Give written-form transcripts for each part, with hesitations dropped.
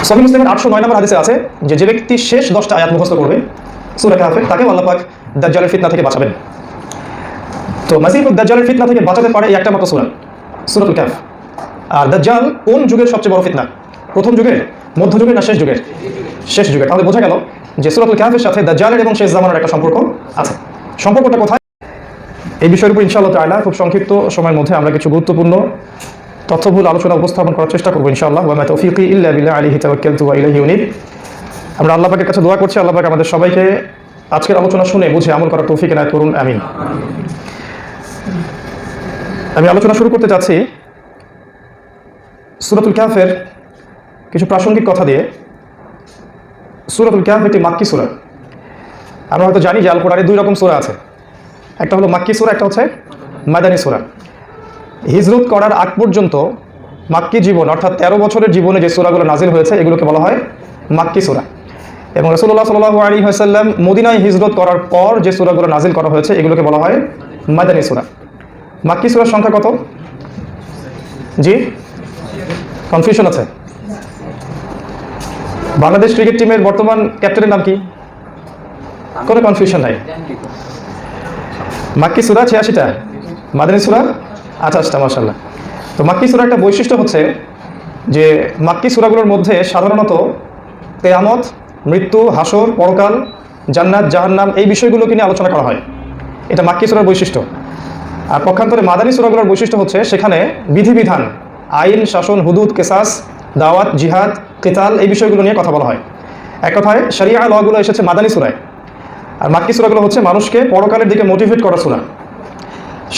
সহিহ মুসলিমের 809 নম্বর হাদিসে আছে যে ব্যক্তি শেষ 10টা আয়াত মুখস্থ করবে সূরা কাহফের, তাকে আল্লাহ পাক দাজ্জালের ফিতনা থেকে বাঁচাবেন। তো মাসিহুদ দাজ্জালের ফিতনা থেকে বাঁচাতে পারে এই একটা মাত্র সূরা, সূরাতুল কাহফ। আর দাজ্জাল কোন যুগের সবচেয়ে বড় ফিতনা? প্রথম যুগের, মধ্য যুগের, না শেষ যুগের? শেষ যুগের। তাহলে বোঝা গেল যে সূরাতুল কাহফের সাথে দাজ্জালের এবং শেষ জামানার একটা সম্পর্ক আছে। সম্পর্কটা কোথায়? এই বিষয়ের উপর ইনশাআল্লাহ তাআলা খুব সংক্ষিপ্ত সময়ের মধ্যে আমরা কিছু গুরুত্বপূর্ণ তথ্যবহুল আলোচনা উপস্থাপন করার চেষ্টা করবো ইনশাআল্লাহ। ওয়া মা তাওফীকি ইল্লা বিল্লাহ আলাইহি তাওয়াক্কালতু ওয়া ইলাইহি উনীব। আমরা আল্লাহ পাকের কাছে দোয়া করছি, আল্লাহ পাক আমাদের সবাইকে আজকের আলোচনা শুনে বুঝে আমল করার তৌফিক এনায়েত করুন, আমিন। আমি আলোচনা শুরু করতে চাচ্ছি সূরাতুল কাহফের কিছু প্রাসঙ্গিক কথা দিয়ে। সূরাতুল কাহফ একটি মাক্কি সূরা। আমরা হয়তো জানি যে আল কোরআনে 2 রকম সূরা আছে, একটা হলো মাক্কি সূরা, একটা হচ্ছে মাদানী সূরা। হিজরত করার আগ পর্যন্ত মাক্কি জীবন অর্থাৎ 13 বছরের জীবনে যে সূরাগুলো নাজিল হয়েছে এগুলোকে বলা হয় মাক্কি সূরা। এবং রাসূলুল্লাহ সাল্লাল্লাহু আলাইহি ওয়াসাল্লাম মদিনায় হিজরত করার পর যে সূরাগুলো নাজিল করা হয়েছে এগুলোকে বলা হয় মাদানী সূরা। মাক্কি সূরার সংখ্যা কত? জি, কনফিউশন আছে। বাংলাদেশ ক্রিকেট টিমের বর্তমান ক্যাপ্টেনের নাম কি? কোনো কনফিউশন নাই। মাক্কি সূরা 86টা, মাদানী সূরা 28টা, মাশাআল্লাহ। তো মাক্কি সূরার একটা বৈশিষ্ট্য হচ্ছে যে মাক্কি সূরাগুলোর মধ্যে সাধারণত কিয়ামত, মৃত্যু, হাসর, পরকাল, জান্নাত, জাহান্নাম এই বিষয়গুলোকে নিয়ে আলোচনা করা হয়। এটা মাক্কি সূরার বৈশিষ্ট্য। আর পক্ষান্তরে মাদানী সূরাগুলোর বৈশিষ্ট্য হচ্ছে সেখানে বিধিবিধান, আইন, শাসন, হুদুদ, কেসাস, দাওয়াত, জিহাদ, কিতাল এই বিষয়গুলো নিয়ে কথা বলা হয়। এক কথায় শরিয়া লগুলো এসেছে মাদানী সূরায়। আর মাক্কি সূরাগুলো হচ্ছে মানুষকে পরকালের দিকে মোটিভেট করা সূরা।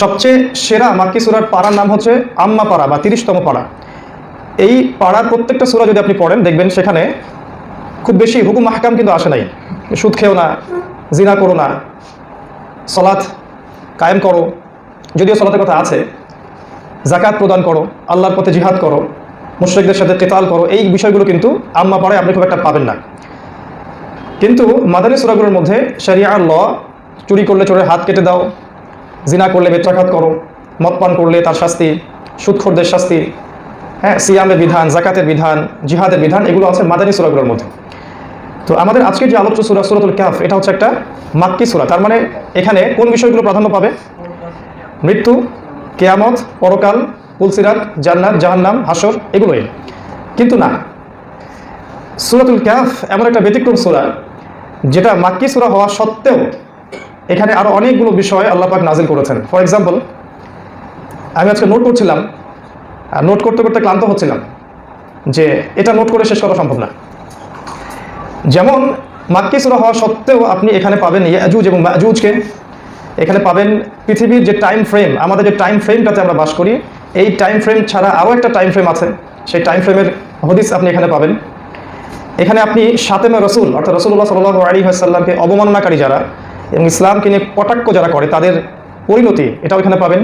সবচেয়ে সেরা মাক্কি সূরার পাড়ার নাম হচ্ছে আম্মা পাড়া বা 30তম পাড়া। এই পাড়ার প্রত্যেকটা সূরা যদি আপনি পড়েন দেখবেন সেখানে খুব বেশি হুকুম আহকাম কিন্তু আসে নাই। সুদ খেও না, জিনা করো না, সালাত কায়েম করো, যদিও সালাতের কথা আছে, যাকাত প্রদান করো, আল্লাহর পথে জিহাদ করো, মুশরিকদের সাথে কিতাল করো, এই বিষয়গুলো কিন্তু আম্মা পাড়ায় আপনি খুব একটা পাবেন না। কিন্তু মাদানী সূরাগুলোর মধ্যে শরিয়ার ল, চুরি করলে চোরের হাত কেটে দাও, জিনা করলে বেত্রাঘাত করো, মদ পান করলে তার শাস্তি, সুদখোরদের শাস্তি, হ্যাঁ, সিয়ামের বিধান, যাকাতের বিধান, জিহাদের বিধান, এগুলো আছে মাদানী সূরাগুলোর মধ্যে। তো আমাদের আজকের যে আলোচ্য সূরা সূরাতুল কাহফ এটা হচ্ছে একটা মাক্কি সূরা। তার মানে এখানে কোন বিষয়গুলো প্রাধান্য পাবে? মৃত্যু, কিয়ামত, পরকাল, পুলসিরাত, জান্নাত, জাহান্নাম, হাসর, এগুলোই। কিন্তু না, সূরাতুল কাহফ এমন একটা ব্যতিক্রম সূরা যেটা মাক্কি সূরা হওয়া সত্ত্বেও এখানে আরো অনেকগুলো বিষয় আল্লাহ পাক নাজিল করেছেন। ফর এক্সাম্পল, আমি আজকে নোট করছিলাম, আর নোট করতে করতে ক্লান্ত হচ্ছিলাম যে এটা নোট করে শেষ করা সম্ভব না। যেমন মাক্কি সূরা হওয়া সত্ত্বেও আপনি এখানে পাবেন ইয়াজুজ এবং মাজুজকে, এখানে পাবেন পৃথিবীর যে টাইম ফ্রেম, আমাদের যে টাইম ফ্রেমটাতে আমরা বাস করি, এই টাইম ফ্রেম ছাড়া আরও একটা টাইম ফ্রেম আছে, সেই টাইম ফ্রেমের হদিস আপনি এখানে পাবেন। এখানে আপনি শাতেমে রসুল অর্থাৎ রাসূলুল্লাহ সাল্লাল্লাহু আলাইহি ওয়াসাল্লামকে অবমাননাকারী যারা এবং ইসলামকে নিয়ে কটাক্ষ যারা করে তাদের পরিণতি এটাও এখানে পাবেন।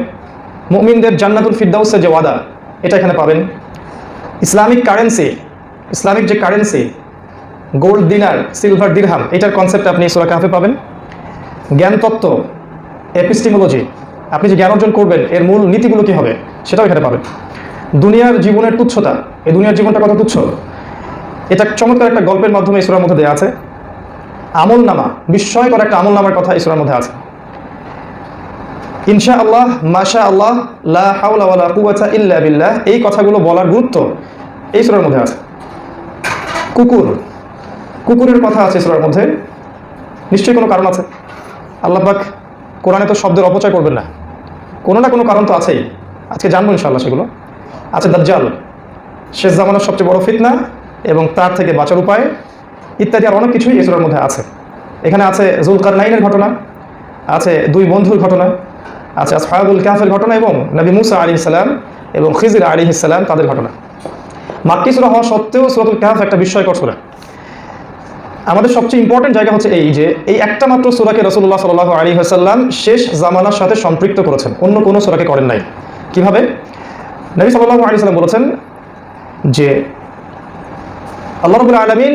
মুমিনদের জান্নাতুল ফিরদাউসের যে ওয়াদা এটা এখানে পাবেন। ইসলামিক কারেন্সি, ইসলামিক যে কারেন্সি গোল্ড দিনার, সিলভার দিরহাম, এটার কনসেপ্ট আপনি সূরা কাহফে পাবেন। জ্ঞানতত্ত্ব, এপিস্টিমোলজি, আপনি যে জ্ঞান অর্জন করবেন এর মূল নীতিগুলো কী হবে সেটাও এখানে পাবেন। দুনিয়ার জীবনের তুচ্ছতা, এই দুনিয়ার জীবনটা কত তুচ্ছ, এটা চমৎকার একটা গল্পের মাধ্যমে এই সূরার মধ্যে দেওয়া আছে। আমলনামা, বিস্ময়কর একটা আমলনামার কথা এই সূরার মধ্যে আছে। ইনশা আল্লাহ, মাশা আল্লাহ, লা হাওলা ওয়ালা কুওয়াতা ইল্লা বিল্লাহ, এই কথাগুলো বলার গুরুত্ব এই সূরার মধ্যে আছে। কুকুরের কথা আছে সূরার মধ্যে, নিশ্চয়ই কোনো কারণ আছে। আল্লাহ পাক কোরআনে তো শব্দের অপচয় করবেন না, কোনো না কোনো কারণ তো আছেই। আজকে জানবো ইনশাআল্লাহ সেগুলো। আছে দাজ্জাল, শেষ জামানার সবচেয়ে বড় ফিতনা এবং তার থেকে বাঁচার উপায় ইত্যাদি আর অনেক কিছুই এই সূরার মধ্যে আছে। এখানে আছে যুলকারনাইনের ঘটনা, আছে 2 বন্ধুর ঘটনা, আছে আসহাবুল কাহফের ঘটনা এবং নবী মুসা আলাইহিস সালাম এবং খিজির আলাইহিস সালাম তাদের ঘটনা। মাক্কি সূরা হওয়া সত্ত্বেও সূরাতুল কাহফ একটা বিস্ময়কর সূরা। আমাদের সবচেয়ে ইম্পর্টেন্ট জায়গা হচ্ছে এই যে এই একটা মাত্র সূরাকে রাসূলুল্লাহ সাল্লাল্লাহু আলাইহি ওয়াসাল্লাম শেষ জামানার সাথে সম্পৃক্ত করেছেন, অন্য কোনো সূরাকে করেন নাই। কিভাবে? নবী সাল্লাল্লাহু আলাইহি ওয়াসাল্লাম বলেছেন যে আল্লাহ রাব্বুল আলামিন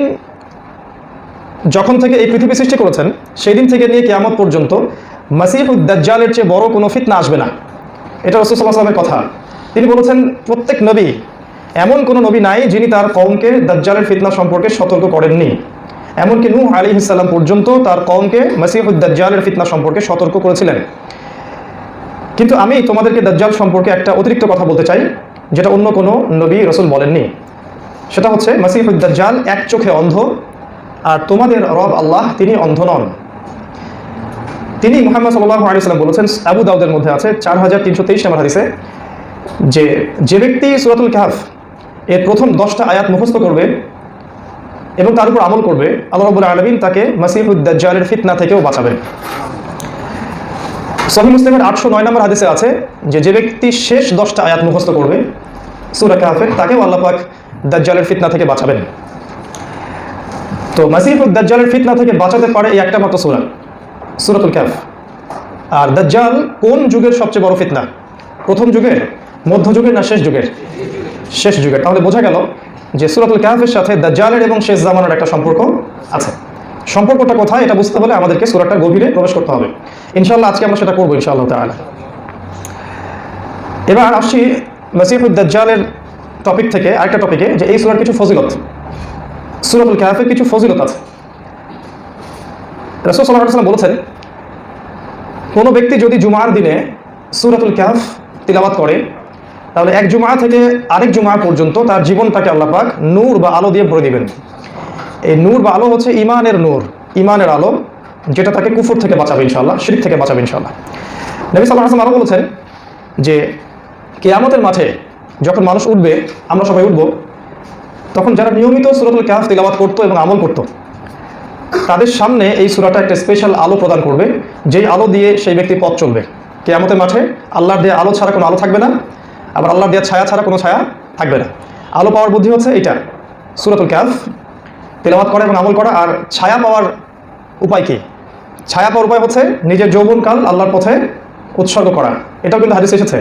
যখন থেকে এই পৃথিবী সৃষ্টি করেছেন সেই দিন থেকে নিয়ে কিয়ামত পর্যন্ত মাসিহুদ দাজ্জালের চেয়ে বড় কোনো ফিতনা আসবে না। এটা রাসূল সাল্লাল্লাহু আলাইহি ওয়াসাল্লামের কথা। তিনি বলেছেন প্রত্যেক নবী এমন কোনো নবী নাই যিনি তার কওমকে দাজ্জালের ফিতনা সম্পর্কে সতর্ক করেননি। এমনকি নূহ আলাইহিস সালাম পর্যন্ত তার কওমকে মাসিহুদ দাজ্জালের ফিতনা সম্পর্কে সতর্ক করেছিলেন। কিন্তু আমি তোমাদেরকে দাজ্জাল সম্পর্কে একটা অতিরিক্ত কথা বলতে চাই, যেটা অন্য কোনো নবী রাসূল বলেননি। সেটা হচ্ছে মাসিহুদ দাজ্জাল এক চোখে অন্ধ, আর তোমাদের রব আল্লাহ তিনি অন্ধ নন। তিনি মুহাম্মদ সাল্লাল্লাহু আলাইহি ওয়াসাল্লাম বলেছেন, আবু দাউদের মধ্যে আছে 4323 নম্বর হাদিসে, যে ব্যক্তি সূরাতুল কাহফ এর প্রথম 10টা আয়াত মুখস্থ করবে এবং তার উপর আমল করবে, আল্লাহ রাব্বুল আলামিন তাকে মাসিহুদ দাজ্জালের ফিতনা থেকেও বাঁচাবেন। সহিহ মুসলিমের 809 নম্বর হাদিসে আছে যে ব্যক্তি শেষ 10টা আয়াত মুখস্থ করবে সূরা কাহফের, তাকেও আল্লাহ পাক দাজ্জালের ফিতনা থেকে বাঁচাবেন। তো মাসিহুদ দাজ্জালের ফিতনা থেকে বাঁচাতে পারে এই একটা মাত্র সূরা, সূরাতুল কাহফ। আর দাজ্জাল কোন যুগের সবচেয়ে বড় ফিতনা? প্রথম যুগের, মধ্য যুগের, না শেষ যুগের? শেষ যুগের। তাহলে বোঝা গেল যে সূরাতুল কাহফের সাথে দাজ্জালের এবং শেষ জামানার একটা সম্পর্ক আছে। সম্পর্কটা কোথায় এটা বুঝতে হলে আমাদেরকে সূরাটার গভীরে প্রবেশ করতে হবে। ইনশাআল্লাহ আজকে আমরা সেটা করবো ইনশাআল্লাহ তাআলা। এবার আসছি মাসিহুদ দাজ্জালের টপিক থেকে আরেকটা টপিকে, যে এই সূরার কিছু ফজিলত, সূরাতুল কাহফের কিছু ফজিলত আছে। রাসূল সাল্লাল্লাহু আলাইহি ওয়াসাল্লাম বলেছেন, কোনো ব্যক্তি যদি জুমার দিনে সূরাতুল কাহফ তিলাওয়াত করে, তাহলে এক জুমা থেকে আরেক জুমা পর্যন্ত তার জীবনটাকে আল্লাহ পাক নূর বা আলো দিয়ে ভরে দিবেন। এই নূর বা আলো হচ্ছে ইমানের নূর, ইমানের আলো, যেটা তাকে কুফর থেকে বাঁচাবে ইনশাআল্লাহ, শিরক থেকে বাঁচাবে ইনশাআল্লাহ। নবী সাল্লাল্লাহু আলাইহি ওয়াসাল্লাম আরও বলেছেন যে কিয়ামতের মাঠে যখন মানুষ উঠবে, আমরা সবাই উঠব, তখন যারা নিয়মিত সূরাতুল কাহফ তিলাওয়াত করতো এবং আমল করতো, তাদের সামনে এই সূরাটা একটা স্পেশাল আলো প্রদান করবে, যেই আলো দিয়ে সেই ব্যক্তি পথ চলবে। কিয়ামতের মাঠে আল্লাহর দেয়া আলো ছাড়া কোনো আলো থাকবে না, আবার আল্লাহর দেয়া ছায়া ছাড়া কোনো ছায়া থাকবে না। আলো পাওয়ার বুদ্ধি হচ্ছে এইটা, সূরাতুল কাহফ তিলাওয়াত করা এবং আমল করা। আর ছায়া পাওয়ার উপায় কি? ছায়া পাওয়ার উপায় হচ্ছে নিজের যৌবনকাল আল্লাহর পথে উৎসর্গ করা। এটাও কিন্তু হাদিসে এসেছে।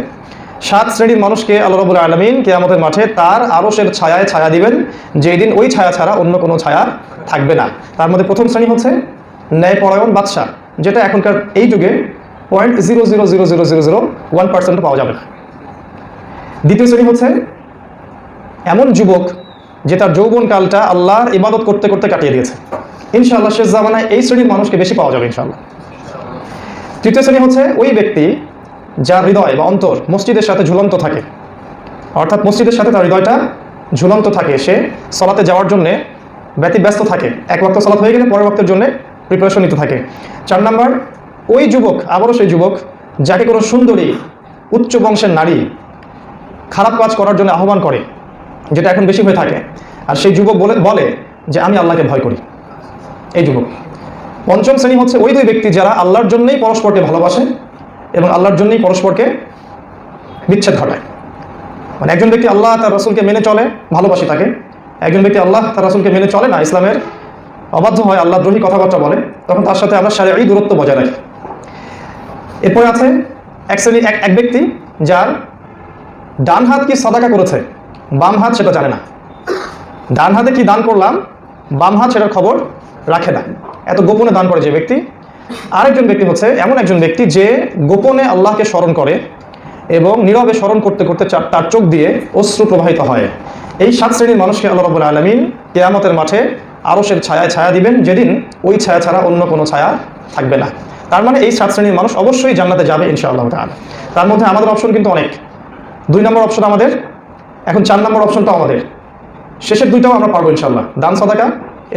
7 শ্রেণীর মানুষকে আল্লাহ রাব্বুল আলামিন কিয়ামতের মাঠে তার আরশের ছায়ায় ছায়া দিবেন, যেই দিন ওই ছায়া ছাড়া অন্য কোনো ছায়া থাকবে না। তার মধ্যে প্রথম শ্রেণী হচ্ছে ন্যায়পরায়ণ বাদশা, যেটা এখনকার এই যুগে 0.0000001% পাওয়া যাবে না। দ্বিতীয় শ্রেণী হচ্ছে এমন যুবক যে তার যৌবনকালটা আল্লাহর ইবাদত করতে করতে কাটিয়ে দিয়েছে। ইনশাআল্লাহ শেষ জামানায় এই শ্রেণীর মানুষকে বেশি পাওয়া যাবে ইনশাআল্লাহ। তৃতীয় শ্রেণী হচ্ছে ওই ব্যক্তি যার হৃদয় বা অন্তর মসজিদের সাথে ঝুলন্ত থাকে, অর্থাৎ মসজিদের সাথে তার হৃদয়টা ঝুলন্ত থাকে, সে সালাতে যাওয়ার জন্য ব্যতিব্যস্ত থাকে, এক ওয়াক্ত সালাত হয়ে গেলে পরের ওয়াক্তের জন্য প্রিপারেশন নিতে থাকে। 4 নাম্বার, ওই যুবক, আবারও সেই যুবক যাকে কোনো সুন্দরী উচ্চ বংশের নারী খারাপ কাজ করার জন্য আহ্বান করে, যেটা এখন বেশি হয়ে থাকে, আর সেই যুবক বলে যে আমি আল্লাহকে ভয় করি, এই যুবক। 5ম শ্রেণী হচ্ছে ওই দুই ব্যক্তি যারা আল্লাহর জন্যই পরস্পরকে ভালোবাসে এবং আল্লাহর জন্যই পরস্পরকে বিচ্ছেদ ঘটায়। মানে একজন ব্যক্তি আল্লাহ তার রাসূলকে মেনে চলে, ভালোবাসে তাকে, একজন ব্যক্তি আল্লাহ তার রাসূলকে মেনে চলে না, ইসলামের অবাধ্য হয়, আল্লাহদ্রোহী কথাবার্তা বলে, তখন তার সাথে আমরা শারঈ দূরত্ব বজায় রাখি। এরপরে আছে এক ব্যক্তি যার ডান হাত কি সাদাকা করেছে, বাম হাত সেটা জানে না। ডান হাতে কি দান করলাম, বাম হাত সেটার খবর রাখে না, এত গোপনে দান করে যে ব্যক্তি। আরেকজন ব্যক্তি হচ্ছে এমন একজন ব্যক্তি যে গোপনে আল্লাহকে স্মরণ করে এবং নীরবে স্মরণ করতে করতে তার চোখ দিয়ে অশ্রু প্রবাহিত হয়। এই 7 শ্রেণীর মানুষকে আল্লাহ রাব্বুল আলামিন কিয়ামতের মাঠে আরশের ছায়ায় ছায়া দিবেন, যেদিন ওই ছায়া ছাড়া অন্য কোনো ছায়া থাকবে না। তার মানে এই 7 শ্রেণীর মানুষ অবশ্যই জান্নাতে যাবে ইনশাআল্লাহ তাআলা। তার মধ্যে আমাদের অপশন কিন্তু অনেক। 2 নম্বর অপশন আমাদের, এখন 4 নম্বর অপশনটাও আমাদের। শেষের 2টাও আমরা পারবো ইনশাআল্লাহ, দান সাদাকা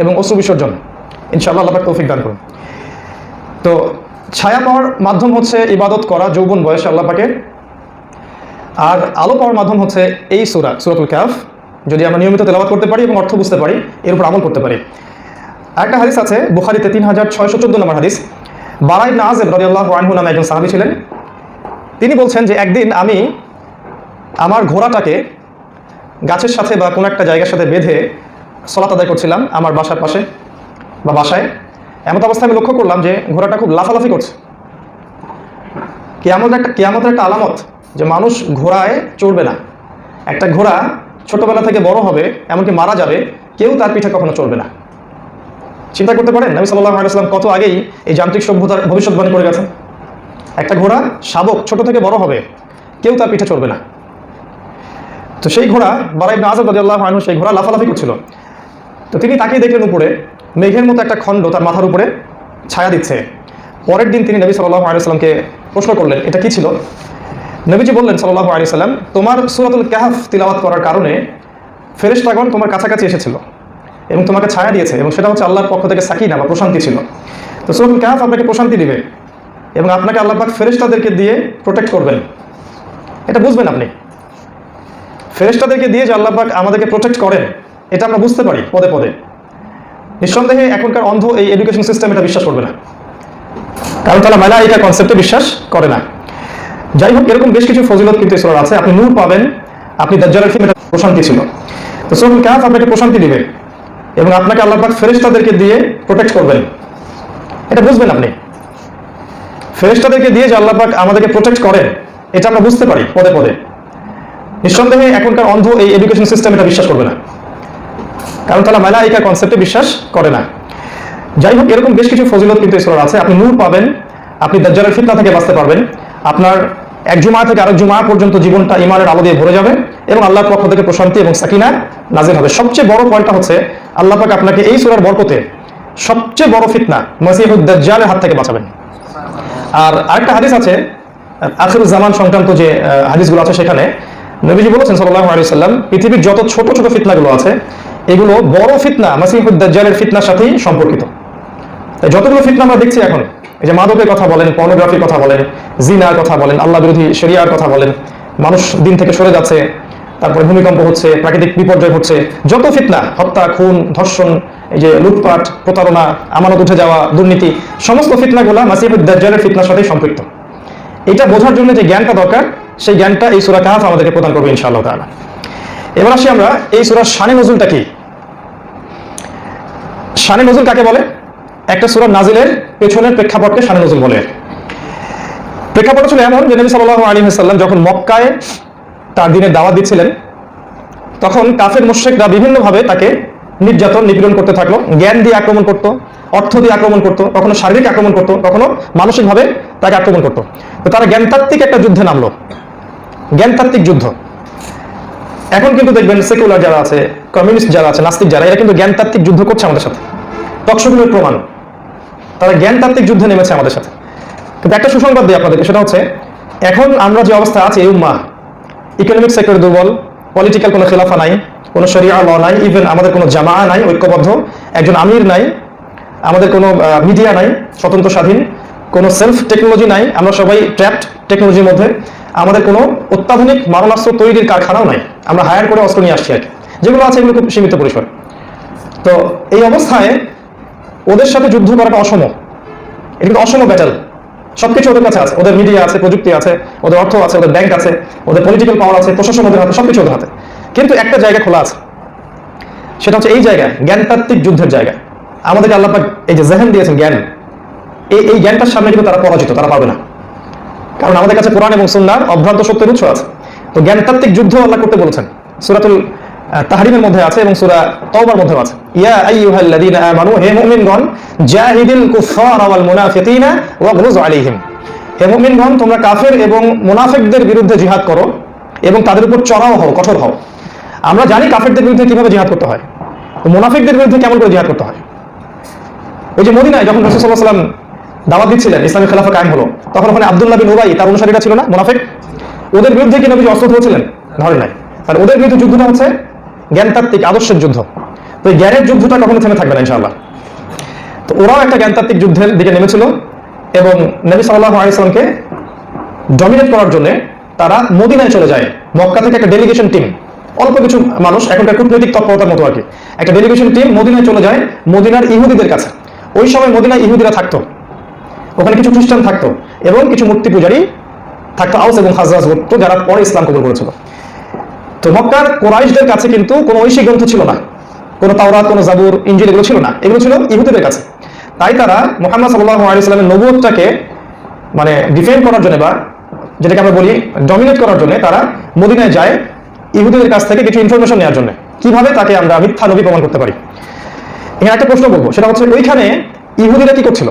এবং অশ্রু বিসর্জন। ইনশাআল্লাহ আল্লাহ পাক তৌফিক দান করুন। তো ছায়া পাওয়ার মাধ্যম হচ্ছে ইবাদত করা যৌবন বয়সে আল্লাহ পাকের, আর আলো পাওয়ার মাধ্যম হচ্ছে এই সূরাতুল কাহফ, যদি আমরা নিয়মিত তেলাওয়াত করতে পারি এবং অর্থ বুঝতে পারি, এর উপর আমল করতে পারি। আরেকটা হাদিস আছে বুখারীতে 3614 নম্বর হাদিস। বারা ইবনে আযিব রাদিয়াল্লাহু আনহু নামে একজন সাহাবী ছিলেন। তিনি বলছেন যে একদিন আমি আমার ঘোড়াটাকে গাছের সাথে বা কোনো একটা জায়গার সাথে বেঁধে সালাত আদায় করছিলাম আমার বাসার পাশে বা বাসায়। এমন অবস্থায় আমি লক্ষ্য করলাম যে ঘোড়াটা খুব লাফালাফি করছে। কিয়ামতের একটা আলামত যে মানুষ ঘোড়ায় চড়বে না। একটা ঘোড়া ছোটবেলা থেকে বড় হবে, এমনকি মারা যাবে, কেউ তার পিঠে কখনো চড়বে না। চিন্তা করতে পারেন নবী সাল্লাল্লাহু আলাইহি ওয়াসাল্লাম কত আগেই এই যান্ত্রিক সভ্যতার ভবিষ্যৎবাণী করে গেছেন। একটা ঘোড়া শাবক ছোট থেকে বড় হবে, কেউ তার পিঠে চড়বে না। তো সেই ঘোড়া বারা ইবনে আযাব রাদিয়াল্লাহু আনহু সেই ঘোড়া লাফালাফি করছিল। তো তিনি তাকিয়ে দেখলেন উপরে মেঘের মতো একটা খণ্ড তার মাথার উপরে ছায়া দিচ্ছে। পরের দিন তিনি নবী সাল্লাল্লাহু আলাইহি ওয়াসাল্লামকে প্রশ্ন করলেন, এটা কি ছিল? নবীজি বললেন সাল্লাল্লাহু আলাইহি ওয়াসাল্লাম, তোমার সূরাতুল কাহফ তিলাওয়াত করার কারণে ফেরেশতাগণ তোমার কাছাকাছি এসেছিল এবং তোমাকে ছায়া দিয়েছে, এবং সেটা হচ্ছে আল্লাহর পক্ষ থেকে সাকিনা বা প্রশান্তি ছিল। তো সূরাতুল কাহফ আপনাকে প্রশান্তি দিবে এবং আপনাকে আল্লাহ পাক ফেরেশতাদেরকে দিয়ে প্রোটেক্ট করবেন। এটা বুঝবেন আপনি, ফেরেশতাদেরকে দিয়ে যে আল্লাহ পাক আমাদেরকে প্রোটেক্ট করেন এটা আমরা বুঝতে পারি পদে পদে। নিঃসন্দেহে এখনকার অন্ধ এই এডুকেশন সিস্টেম এটা বিশ্বাস করবে না, কারণ তারা মালাইকা কনসেপ্টে বিশ্বাস করে না। যাই হোক, এরকম বেশ কিছু ফজিলত কিন্তু সূরার আছে। আপনি নূর পাবেন, আপনি দাজ্জালের ফিতনা প্রশান্তি ছিল। তো সূরাতুল কাহফ আপনাকে প্রশান্তি দিবে এবং আপনাকে আল্লাহ পাক ফেরেশতাদেরকে দিয়ে প্রোটেক্ট করবেন। এটা বুঝবেন আপনি, ফেরেশতাদেরকে দিয়ে যে আল্লাহ পাক আমাদেরকে প্রোটেক্ট করেন এটা আমরা বুঝতে পারি পদে পদে। নিঃসন্দেহে এখনকার অন্ধ এই এডুকেশন সিস্টেম এটা বিশ্বাস করবে না, কারণ তারা মালাইকা কনসেপ্টে বিশ্বাস করে না। যাই হোক, এরকম বেশ কিছু ফজিলত কিন্তু সূরার আছে। আপনি নূর পাবেন, আপনি দাজ্জালের ফিতনা থেকে বাঁচতে পারবেন, আপনার এক জুমা থেকে আরেক জুমা পর্যন্ত জীবনটা ঈমানের আলো দিয়ে ভরে যাবে এবং আল্লাহর পক্ষ থেকে প্রশান্তি এবং সাকিনা নাজিল হবে। সবচেয়ে বড় পয়েন্টটা হচ্ছে আল্লাহ পাক আপনাকে এই সূরার বরকতে সবচেয়ে বড় ফিতনা মাসিহুদ দাজ্জালের হাত থেকে বাঁচাবেন। আর আরেকটা হাদিস আছে আখিরুজ জামান সংক্রান্ত যে হাদিসগুলো আছে, সেখানে নবীজি বলেছেন সাল্লাল্লাহু আলাইহি ওয়াসাল্লাম, পৃথিবীর যত ছোট ছোট ফিতনাগুলো আছে এগুলো বড় ফিতনা মাসিহুদ দাজ্জালের ফিতনার সাথেই সম্পর্কিত। তাই যতগুলো ফিতনা আমরা দেখছি এখন, এই যে মাদকের কথা বলেন, পর্নোগ্রাফির কথা বলেন, জিনার কথা বলেন, আল্লাহ বিরোধী শরিয়ার কথা বলেন, মানুষ দিন থেকে সরে যাচ্ছে, তারপরে ভূমিকম্প হচ্ছে, প্রাকৃতিক বিপর্যয় হচ্ছে, যত ফিতনা, হত্যা, খুন, ধর্ষণ, এই যে লুটপাট, প্রতারণা, আমানত উঠে যাওয়া, দুর্নীতি, সমস্ত ফিতনাগুলো মাসিহুদ দাজ্জালের ফিতনার সাথে সম্পৃক্ত। এটা বোঝার জন্য যে জ্ঞানটা দরকার, সেই জ্ঞানটা এই সূরা কাহফ আমাদেরকে প্রদান করবে ইনশাআল্লাহ তাআলা। এবার আসি আমরা এই সূরার শানে নজুলটা কি। শানে নজুল কাকে বলে? একটা সূরা নাজিলের পেছনের প্রেক্ষাপটকে শানে নজুল বলে। প্রেক্ষাপট ছিল এমন যে নবী সাল্লাল্লাহু আলাইহি ওয়াসাল্লাম যখন মক্কায় তার দ্বীনের দাওয়াত দিচ্ছিলেন, তখন কাফের মুশরিকরা বিভিন্নভাবে তাকে নির্যাতন নিপীড়ন করতে থাকলো। জ্ঞান দিয়ে আক্রমণ করতো, অর্থ দিয়ে আক্রমণ করতো, কখনো শারীরিক আক্রমণ করতো, কখনো মানসিকভাবে তাকে আক্রমণ করতো। তো তারা জ্ঞানতাত্ত্বিক একটা যুদ্ধে নামলো, জ্ঞানতাত্ত্বিক যুদ্ধ। এখন কিন্তু দেখবেন সেকুলার যারা আছে, কমিউনিস্ট যারা আছে, নাস্তিক যারা, এরা কিন্তু জ্ঞানতাত্ত্বিক যুদ্ধ করছে আমাদের সাথে। টকশোগুলোর প্রমাণ, তারা জ্ঞানতাত্ত্বিক যুদ্ধে নেমেছে আমাদের সাথে। কিন্তু একটা সুসংবাদ দিই আপনাদেরকে, সেটা হচ্ছে এখন আমরা যে অবস্থা আছি, এই উম্মাহ ইকোনমিক সেক্টরে দুর্বল, পলিটিক্যাল কোনো খেলাফা নাই, কোনো শরিয়া ল নাই, ইভেন আমাদের কোনো জামা নাই ঐক্যবদ্ধ, একজন আমির নাই, আমাদের কোনো মিডিয়া নাই স্বতন্ত্র স্বাধীন, কোনো সেলফ টেকনোলজি নাই, আমরা সবাই ট্র্যাপড টেকনোলজির মধ্যে, আমাদের কোনো অত্যাধুনিক মারণাস্ত্র তৈরির কারখানাও নাই, আমরা হায়ার করে অস্ত্র নিয়ে আসছি আর কি, যেগুলো আছে এগুলো খুব সীমিত পরিসর। তো এই অবস্থায় ওদের সাথে যুদ্ধ করাটা অসম, এটা কিন্তু অসম ব্যাটেল। সবকিছু ওদের কাছে আছে, ওদের মিডিয়া আছে, প্রযুক্তি আছে, ওদের অর্থ আছে, ওদের ব্যাংক আছে, ওদের পলিটিক্যাল পাওয়ার আছে, প্রশাসন ওদের হাতে, সবকিছু ওদের হাতে। কিন্তু একটা জায়গা খোলা আছে, সেটা হচ্ছে এই জায়গায় জ্ঞানতাত্ত্বিক যুদ্ধের জায়গা। আমাদেরকে আল্লাহ পাক এই যে জেহেন দিয়েছেন, জ্ঞান, এই জ্ঞানটার সামনে কিন্তু তারা পরাজিত, তারা পারবে না, কারণ আমাদের কাছে কোরআন এবং সুন্নাহর অভ্রান্ত সত্যের উৎস আছে। তো জ্ঞানতাত্ত্বিক যুদ্ধ আল্লাহ করতে বলেছেন, সূরাতুল তাহরিমের মধ্যে আছে এবং সূরা তাওবার মধ্যে আছে। ইয়া আইয়ুহাল্লাযীনা আমানু, হে মুমিনগণ, জাহিদিল কুফফারা ওয়াল মুনাফিকিনা ওয়াগলুজ আলাইহিম, হে মুমিনগণ, তোমরা কাফের এবং মুনাফিকদের বিরুদ্ধে জিহাদ করো এবং তাদের উপর চড়াও হও, কঠোর হও। আমরা জানি কাফেরদের বিরুদ্ধে কিভাবে জিহাদ করতে হয়, মুনাফিকদের বিরুদ্ধে কেমন করে জিহাদ করতে হয়। ওই যে মদিনায় যখন রাসূল সাল্লাল্লাহু আলাইহি ওয়াসাল্লাম দাওয়াত দিচ্ছিলেন, ইসলামী খেলাফা কায়েম হলো, তখন ওখানে আব্দুল্লাহ বিন উবাই তার অনুসারীরা ছিল না, মুনাফিক, ওদের বিরুদ্ধে কি নবীজি অস্ত্র ধরেছিলেন? ধরেন নাই। আর ওদের বিরুদ্ধে যুদ্ধটা হচ্ছে জ্ঞানতাত্ত্বিক আদর্শের যুদ্ধ। তো এই জ্ঞানের যুদ্ধটা কখনো থেমে থাকবে না ইনশাআল্লাহ। তো ওরাও একটা জ্ঞানতাত্ত্বিক যুদ্ধের দিকে নেমেছিল এবং নবী সাল্লাল্লাহু আলাইহি ওয়াসাল্লামকে ডমিনেট করার জন্য তারা মদিনায় চলে যায়। মক্কা থেকে একটা ডেলিগেশন টিম, অল্প কিছু মানুষ, এখনকার কূটনৈতিক তৎপরতার মতো আর কি, একটা ডেলিগেশন টিম মদিনায় চলে যায় মদিনার ইহুদিদের কাছে। ওই সময় মদিনায় ইহুদিরা থাকতো, ওখানে কিছু খ্রিস্টান থাকতো এবং কিছু মূর্তি পূজারী থাকতো, আউস এবং খাজরাজ গোত্র, যারা পরে ইসলাম কবুল করেছিল। তো মক্কার কোরাইশদের কাছে কিন্তু কোনো ঐশী গ্রন্থ ছিল না, কোনো তাওরাত, কোনো জাবুর, ইনজিল এগুলো ছিল না, এগুলো ছিল ইহুদিদের কাছে। তাই তারা মুহাম্মদ সাল্লাল্লাহু আলাইহি ওয়াসাল্লামের নবুয়তটাকে মানে ডিফেন্ড করার জন্য, বা যেটাকে আমরা বলি ডমিনেট করার জন্য, তারা মদিনায় যায় ইহুদিদের কাছ থেকে কিছু ইনফরমেশন নেওয়ার জন্য, কিভাবে তাকে আমরা মিথ্যা নবী প্রমাণ করতে পারি। এখানে একটা প্রশ্ন বলবো, সেটা হচ্ছে ওইখানে ইহুদিরা কি করছিল?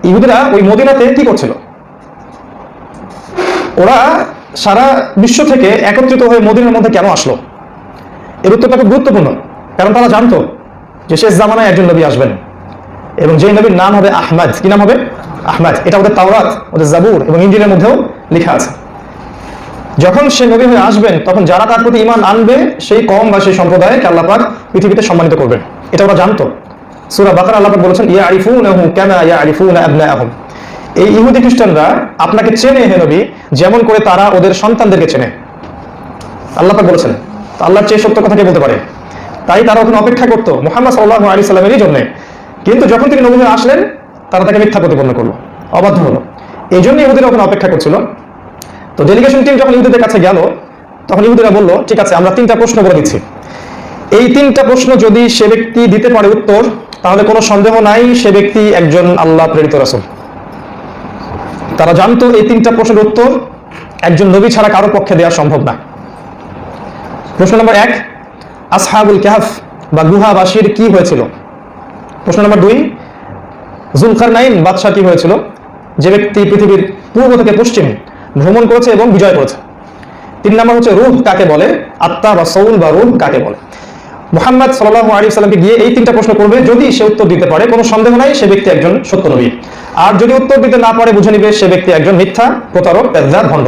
ইহুদিরা ওই মদিনাতে কি করছিল? ওরা সারা বিশ্ব থেকে একত্রিত হয়ে মদিনার মধ্যে কেন আসলো? এর উত্তরটা খুব গুরুত্বপূর্ণ, কারণ তারা জানতো যে শেষ জামানায় একজন নবী আসবেন এবং যে নবীর নাম হবে আহমদ। কি নাম হবে? আহমদ। এটা ওদের তাওরাত, ওদের জাবুর এবং ইনজিলের মধ্যেও লেখা আছে। যখন সে নবী হয়ে আসবেন তখন যারা তার প্রতি ঈমান আনবে সেই কওম বা সেই সম্প্রদায়কে আল্লাহ পাক পৃথিবীতে সম্মানিত করবেন। এটা ওরা জানতো। সূরা বাকারা আল্লাহ পাক বলেছেন ইয়ারিফুনাহু কামা ইয়ারিফুনা আবনাআহুম। এই ইহুদি খ্রিস্টানরা আপনাকে চেনে হে নবী যেমন করে তারা ওদের সন্তানদেরকে চেনে। আল্লাহ পাক বলেছেন, আল্লাহর চেয়ে সত্য কথা কে বলতে পারে? তাই তারা ওখানে অপেক্ষা করতো মুহাম্মদ সাল্লাল্লাহু আলাইহি সাল্লামেরই জন্য। কিন্তু যখন তিনি নবী হয়ে আসলেন তারা তাকে মিথ্যা প্রতিপন্ন করলো, অবাধ্য হলো। এই জন্য ইহুদিরা ওখানে অপেক্ষা করছিল। তো ডেলিগেশন টিম যখন ইহুদিদের কাছে গেল তখন ইহুদিরা বলল, ঠিক আছে আমরা 3টা প্রশ্ন করে দিচ্ছি, এই 3টা প্রশ্ন যদি সে ব্যক্তি দিতে পারে উত্তর, তাহলে কোনো সন্দেহ নাই সে ব্যক্তি একজন আল্লাহ প্রেরিত রাসূল। তারা জানতো এই 3টা প্রশ্নের উত্তর একজন নবী ছাড়া কারো পক্ষে দেওয়া সম্ভব না। প্রশ্ন নম্বর 1, আসহাবুল কাহফ বা গুহাবাসীর কি হয়েছিল? প্রশ্ন নম্বর 2, যুলকারনাইন বাদশা কি হয়েছিল, যে ব্যক্তি পৃথিবীর পূর্ব থেকে পশ্চিম ভ্রমণ করেছে এবং বিজয় করেছে। 3 নম্বর হচ্ছে রূহ কাকে বলে, আত্মা বা সৌল বা রূহ কাকে বলে। মুহাম্মদ সাল্লাল্লাহু আলাইহি সাল্লামকে গিয়ে এই 3টা প্রশ্ন করবে, যদি সে উত্তর দিতে পারে কোনো সন্দেহ নাই সে ব্যক্তি একজন সত্য নবী, আর যদি উত্তর দিতে না পারে বুঝে নিবে সে ব্যক্তি একজন মিথ্যা, প্রতারক, কাযযাব, ভণ্ড।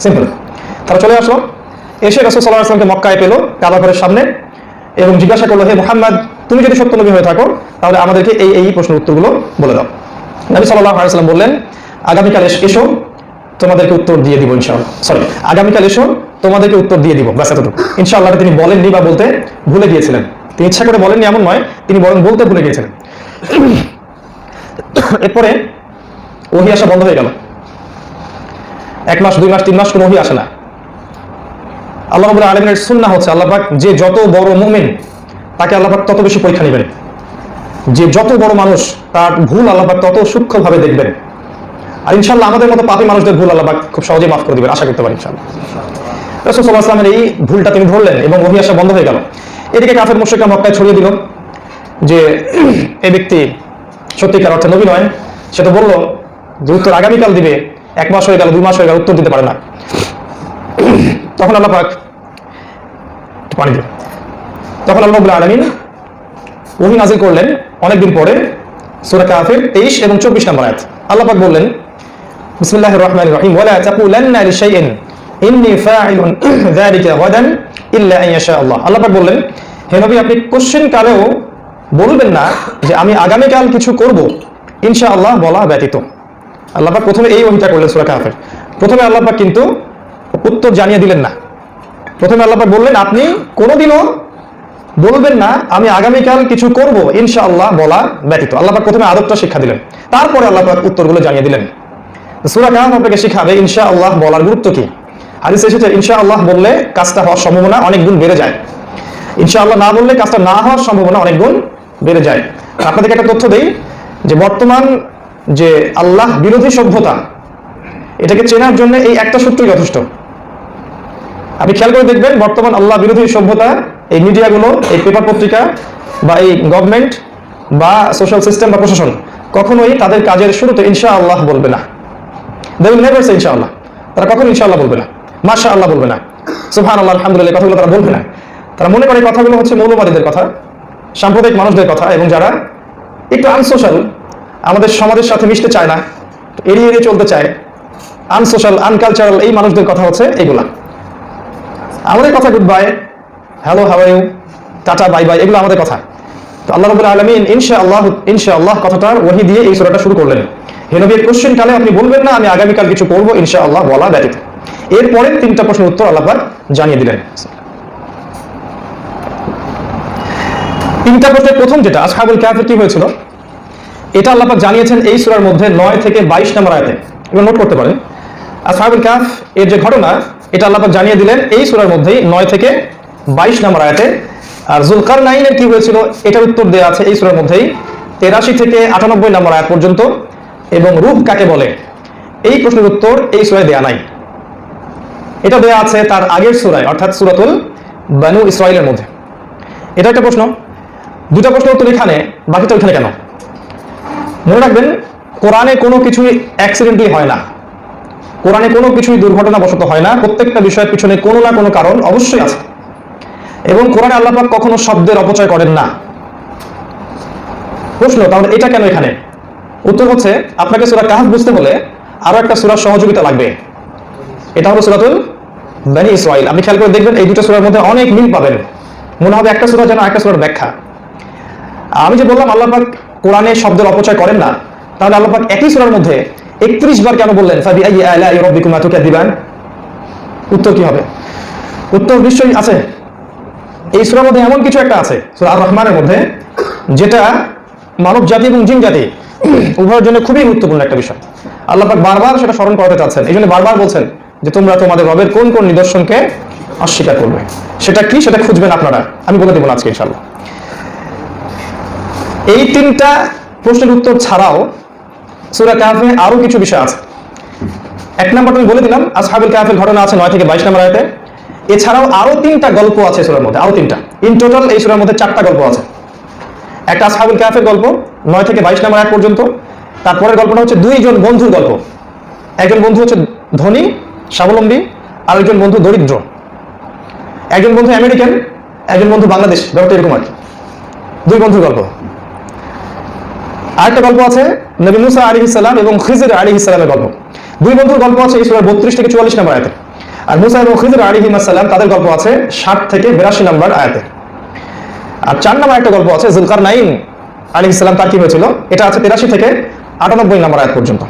সিম্পল। তারা চলে আসলো, এসে রাসূল সাল্লাল্লাহু আলাইহি সাল্লামকে মক্কায় পেল কাবা ঘরের সামনে এবং জিজ্ঞাসা করলো, হে মুহাম্মদ তুমি যদি সত্য নবী হয়ে থাকো তাহলে আমাদেরকে এই প্রশ্নের উত্তরগুলো বলে দাও। নবী সাল্লাল্লাহু আলাইহি সাল্লাম বললেন, আগামীকাল এসো তোমাদেরকে উত্তর দিয়ে দিব ইনশাআল্লাহ। আগামীকাল এসো তোমাদেরকে উত্তর দিয়ে দিব, ব্যাস এতটুকু। ইনশাআল্লাহ তিনি বলেননি বা বলতে ভুলে গিয়েছিলেন। তিনি ইচ্ছা করে বলেননি এমন নয়, তিনি বরং বলতে ভুলে গিয়েছিলেন। এরপরে ওহী আসা বন্ধ হয়ে গেল। 1 মাস 2 মাস 3 মাস কোনো ওহী আসে না। আল্লাহ রাব্বুল আলামিনের সুন্নাহ হচ্ছে আল্লাহ পাক যে যত বড় মুমিন তাকে আল্লাহ পাক তত বেশি পরীক্ষা নেবেন, যে যত বড় মানুষ তার ভুল আল্লাহ পাক তত সূক্ষ্মভাবে দেখবেন। আর ইনশাআল্লাহ আমাদের মতো পাপী মানুষদের ভুল আল্লাহ পাক খুব সহজেই মাফ করে দিবেন, আশা করতে পারি ইনশাআল্লাহ। রাসূল সাল্লাল্লাহু আলাইহি ওয়াসাল্লামের এই ভুলটা তিনি ধরলেন এবং ওহী আসা বন্ধ হয়ে গেল। এদিকে কাফের মুশরিকরা মক্কায় ছড়িয়ে দিল যে এই ব্যক্তি সত্যিকার অর্থে নবী নয়। সে তো বললো যে উত্তর আগামীকাল দিবে, 1 মাস হয়ে গেল 2 মাস হয়ে গেল উত্তর দিতে পারে না। তখন আল্লাহ পাক পানি দিল। তখন আল্লাহ রাব্বুল আলামিন ওহী নাযিল করলেন অনেকদিন পরে, সূরা কাফের 23 এবং 24 নম্বর আয়াত। আল্লাহ পাক বললেন, বিসমিল্লাহির রহমানির রহিম, ওয়ালা তাকুলান্না লিশাইইন ইন্নী ফাইলুন যালিকা গাদান ইল্লা আন ইয়াশা আল্লাহ। আল্লাহ পাক বললেন, হে নবী আপনি কোশ্চেন কালেও বলবেন না যে আমি আগামীকাল কিছু করব ইনশাআল্লাহ বলা ব্যতীত। আল্লাহ পাক প্রথমে এই ওহীটা করলেন সূরা কাফের। প্রথমে আল্লাহ পাক কিন্তু উত্তর জানিয়ে দিলেন না। প্রথমে আল্লাহ পাক বললেন আপনি কোনোদিনও বলবেন না আমি আগামীকাল কিছু করব ইনশাআল্লাহ বলা ব্যতীত। আল্লাহ পাক প্রথমে আদবটা শিক্ষা দিলেন, তারপরে আল্লাহ পাক উত্তরগুলো জানিয়ে দিলেন। সূরা কাহফ আপনাকে শিখাবে ইনশাআল্লাহ বলার গুরুত্ব কি। হাদিসে এসেছে ইনশাআল্লাহ বললে কাজটা হওয়ার সম্ভাবনা অনেক গুণ বেড়ে যায়, ইনশাআল্লাহ না বললে কাজটা না হওয়ার সম্ভাবনা অনেক গুণ বেড়ে যায়। আপনাদেরকে একটা তথ্য দেই যে বর্তমান যে আল্লাহ বিরোধী সভ্যতা, এটাকে চেনার জন্য এই একটা সূত্রই যথেষ্ট। আপনি খেয়াল করে দেখবেন বর্তমান আল্লাহ বিরোধী সভ্যতা, এই মিডিয়াগুলো, এই পেপার পত্রিকা বা এই গভর্নমেন্ট বা সোশ্যাল সিস্টেম বা প্রশাসন কখনোই তাদের কাজের শুরুতে ইনশাআল্লাহ বলবে না। দে উইল নেভার সে ইনশাআল্লাহ। তারা কখনো ইনশাআল্লাহ বলবে না, মাশাআল্লাহ বলবে না, সুবহানাল্লাহ, আলহামদুলিল্লাহ, কথাগুলো তারা বলবে না। তারা মনে করে কথাগুলো হচ্ছে মৌলবাদীদের কথা, সাম্প্রদায়িক মানুষদের কথা, এবং যারা একটু আনসোশ্যাল, আমাদের সমাজের সাথে মিশতে চায় না, এড়িয়ে এড়িয়ে চলতে চায়, আনসোশ্যাল, আনকালচারাল, এই মানুষদের কথা হচ্ছে এগুলা। আমাদের কথা goodbye, hello, how are you, tata, bye bye, এগুলো আমাদের কথা। তো আল্লাহ রাব্বুল আলামিন ইনশাআল্লাহ কথাটার ওহী দিয়ে এই সূরাটা শুরু করলেন। হে নবী কোশ্চেন কালে আপনি বলবেন না আমি আগামীকাল কিছু করব ইনশাআল্লাহ বলা ব্যতীত। এরপরে 3টা প্রশ্নের উত্তর আল্লাহ পাক জানিয়ে দিলেন। 3টা প্রশ্নের প্রথম যেটা আসহাবুল কাহফের কি হয়েছিল, এটা আল্লাহ পাক জানিয়েছেন এই সূরার মধ্যে 9 থেকে 22 নম্বর আয়াতে। এগুলো নোট করতে পারেন। আসহাবুল কাহফ এর যে ঘটনা, এটা আল্লাহ পাক জানিয়ে দিলেন এই সূরার মধ্যেই 9 থেকে 22 নম্বর আয়াতে। আর যুলকারনাইনের কি হয়েছিল এটার উত্তর দেওয়া আছে এই সূরার মধ্যেই 83 থেকে 98 নম্বর আয়াত পর্যন্ত। এবং রূহ কাকে বলে এই প্রশ্নের উত্তর এই সূরায় দেয়া নাই, এটা দেয়া আছে তার আগের সূরায়, অর্থাৎ সূরাতুল বানু ইসরাঈলের মধ্যে। এটা একটা প্রশ্ন। 2টা প্রশ্ন উত্তর এখানে, বাকিটা ওইখানে কেন? মনে রাখবেন কোরআনে কোনো কিছুই অ্যাক্সিডেন্টলি হয় না। কোরআনে কোনো কিছুই দুর্ঘটনাবশত হয় না, প্রত্যেকটা বিষয়ের পিছনে কোনো না কোনো কারণ অবশ্যই আছে। এবং কোরআনে আল্লাহ পাক কখনো শব্দের অপচয় করেন না। প্রশ্ন, তাহলে এটা কেন এখানে? উত্তর হচ্ছে, আপনাকে সূরা কাহফ বুঝতে হলে আরো একটা সূরার সহযোগিতা লাগবে। এটা হলো সূরাতুল বনী ইসরাঈল। আপনি খেয়াল করে দেখবেন এই দুটো সূরার মধ্যে অনেক মিল পাবেন, মনে হবে একটা সূরা যেন একটা সূরার ব্যাখ্যা। আমি যে বললাম আল্লাহ পাক কোরআনে শব্দের অপচয় করেন না, তাহলে আল্লাহ পাক একই সূরার মধ্যে 31 বার কেন বললেন ফাবিআইয়ি আলাই রাব্বিকুমা তুকাযযিবান? উত্তর কি হবে? উত্তর নিশ্চয়ই আছে। এই সূরার মধ্যে এমন কিছু একটা আছে, সূরা আর রহমানের মধ্যে, যেটা মানব জাতি এবং জিন জাতি উভয়ের জন্য খুবই গুরুত্বপূর্ণ একটা বিষয়। আল্লাহ পাক বারবার সেটা স্মরণ করাতে চাচ্ছেন, এই জন্য বারবার বলছেন যে তোমরা তোমাদের রবের কোন কোন নিদর্শনকে অস্বীকার করবে। সেটা কি, সেটা খুঁজবেন আপনারা, আমি বলে দেবো আজকে ইনশাআল্লাহ। এই 3টা প্রশ্নের উত্তর ছাড়াও সূরা কাহফে আরো কিছু বিষয় আছে। 1 নম্বর আমি বলে দিলাম, আসহাবুল কাহফের ঘটনা আছে 9 থেকে 22 নম্বর আয়াতে। এছাড়াও আরো 3টা গল্প আছে সূরার মধ্যে, আরো 3টা। ইন টোটাল এই সূরার মধ্যে 4টা গল্প আছে। একটা আসহাবুল কাহফের গল্প 9 থেকে 22 নম্বর আয়াত পর্যন্ত। তারপরের গল্পটা হচ্ছে 2 জন বন্ধুর গল্প। একজন বন্ধু হচ্ছে ধনী স্বাবলম্বী, আর একজন বন্ধু দরিদ্র। একজন বন্ধু আমেরিকান, একজন বন্ধু বাংলাদেশ, ব্যাপারটা এরকম আর কি। 2 বন্ধুর গল্প। আরেকটা গল্প আছে নবী মুসা আলাইহিস সালাম এবং খিজর আলাইহিস সালামের গল্প। 2 বন্ধুর গল্প আছে এই সূরা 32 থেকে 44 নম্বর আয়াতে। আর মুসা এবং খিজর আলাইহিস সালাম তাদের গল্প আছে 60 থেকে 82 নম্বর আয়াতে। আর 4 নম্বর একটা গল্প আছে যুলকারনাইন আলাইহিস সালাম, তার কি হয়েছিল, এটা আছে 83 থেকে 98 নম্বর আয়াত পর্যন্ত।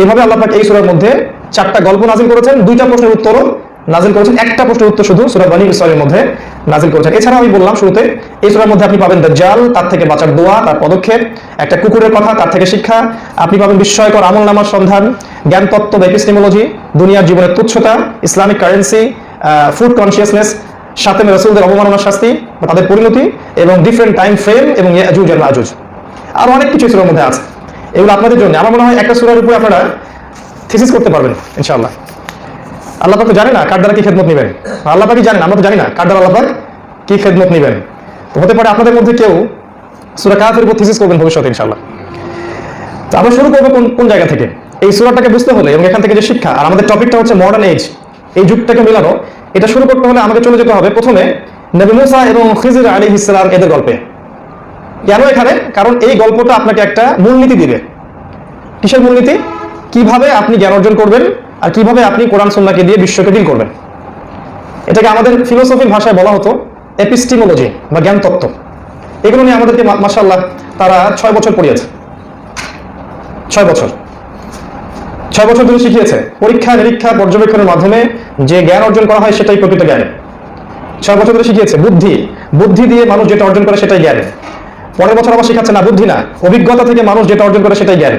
এইভাবে আল্লাহ পাক এই সূরার মধ্যে 4টা গল্প নাযিল করেছেন, 2টা প্রশ্নের উত্তরও নাযিল করেছেন, একটা প্রশ্নের উত্তর শুধু সূরা বনী ইসরাঈলের মধ্যে নাযিল করেছেন। এছাড়া আমি বললাম শুরুতে, এই সূরার মধ্যে আপনি পাবেন দাজ্জাল, তার থেকে বাঁচার দোয়া, তার পদক্ষেপ, একটা কুকুরের কথা, তার থেকে শিক্ষা। আপনি পাবেন বিস্ময়কর আমলনামার সন্ধান, জ্ঞান তত্ত্ব বা এপিস্টেমোলজি, দুনিয়ার জীবনের তুচ্ছতা, ইসলামিক কারেন্সি, ফুড কনসিয়াসনেস, সাথে রাসূলদের অবমাননার শাস্তি বা তাদের পরিণতি, এবং ডিফারেন্ট টাইম ফ্রেম, এবং ইয়াজুজ আর মাজুজ। আর অনেক কিছু সূরার মধ্যে আছে। এগুলো আপনাদের জন্য, আমার মনে হয় একটা সূরার উপর আপনারা থিসিস করতে পারবেন ইনশাআল্লাহ। আল্লাহ পাক তো জানে না কার দ্বারা কি খেদমত নেবেন, আল্লাহ পাকই জানেন, আমরা তো জানি না কার দ্বারা আল্লাহ পাক কি খেদমত নেবেন। তো হতে পারে আপনাদের মধ্যে কেউ সূরা কাহফের উপর থিসিস করবেন ভবিষ্যতে ইনশাআল্লাহ। তো আমরা শুরু করবো কোন জায়গা থেকে? এই সূরাটাকে বুঝতে হলে এবং এখান থেকে যে শিক্ষা, আর আমাদের টপিকটা হচ্ছে মডার্ন এজ, এই যুগটাকে মেলানো, এটা শুরু করতে হলে আমাকে চলে যেতে হবে প্রথমে নবী মুসা এবং খিজর আলাইহিস সালাম এদের গল্পে। কেন এখানে? কারণ এই গল্পটা আপনাকে একটা মূলনীতি দিবে। কিসের মূলনীতি? কিভাবে আপনি জ্ঞান অর্জন করবেন আর কিভাবে আপনি কোরআন সুন্নাহকে দিয়ে বিশ্বকে ডিল করবেন। এটাকে আমাদের ফিলোসফির ভাষায় বলা হতো এপিস্টিমোলজি বা জ্ঞান তত্ত্ব। এগুলো নিয়ে আমাদেরকে মাশাআল্লাহ তারা 6 বছর পড়িয়েছে। 6 বছর ধরে শিখিয়েছে। পরীক্ষা নিরীক্ষা পর্যবেক্ষণের মাধ্যমে যে জ্ঞান অর্জন করা হয় সেটাই প্রকৃত জ্ঞান। 6 বছর ধরে শিখিয়েছে বুদ্ধি দিয়ে মানুষ যেটা অর্জন করে সেটাই জ্ঞান। পরের বছর আবার শিখাচ্ছে না বুদ্ধি না, অভিজ্ঞতা থেকে মানুষ যেটা অর্জন করে সেটাই জ্ঞান।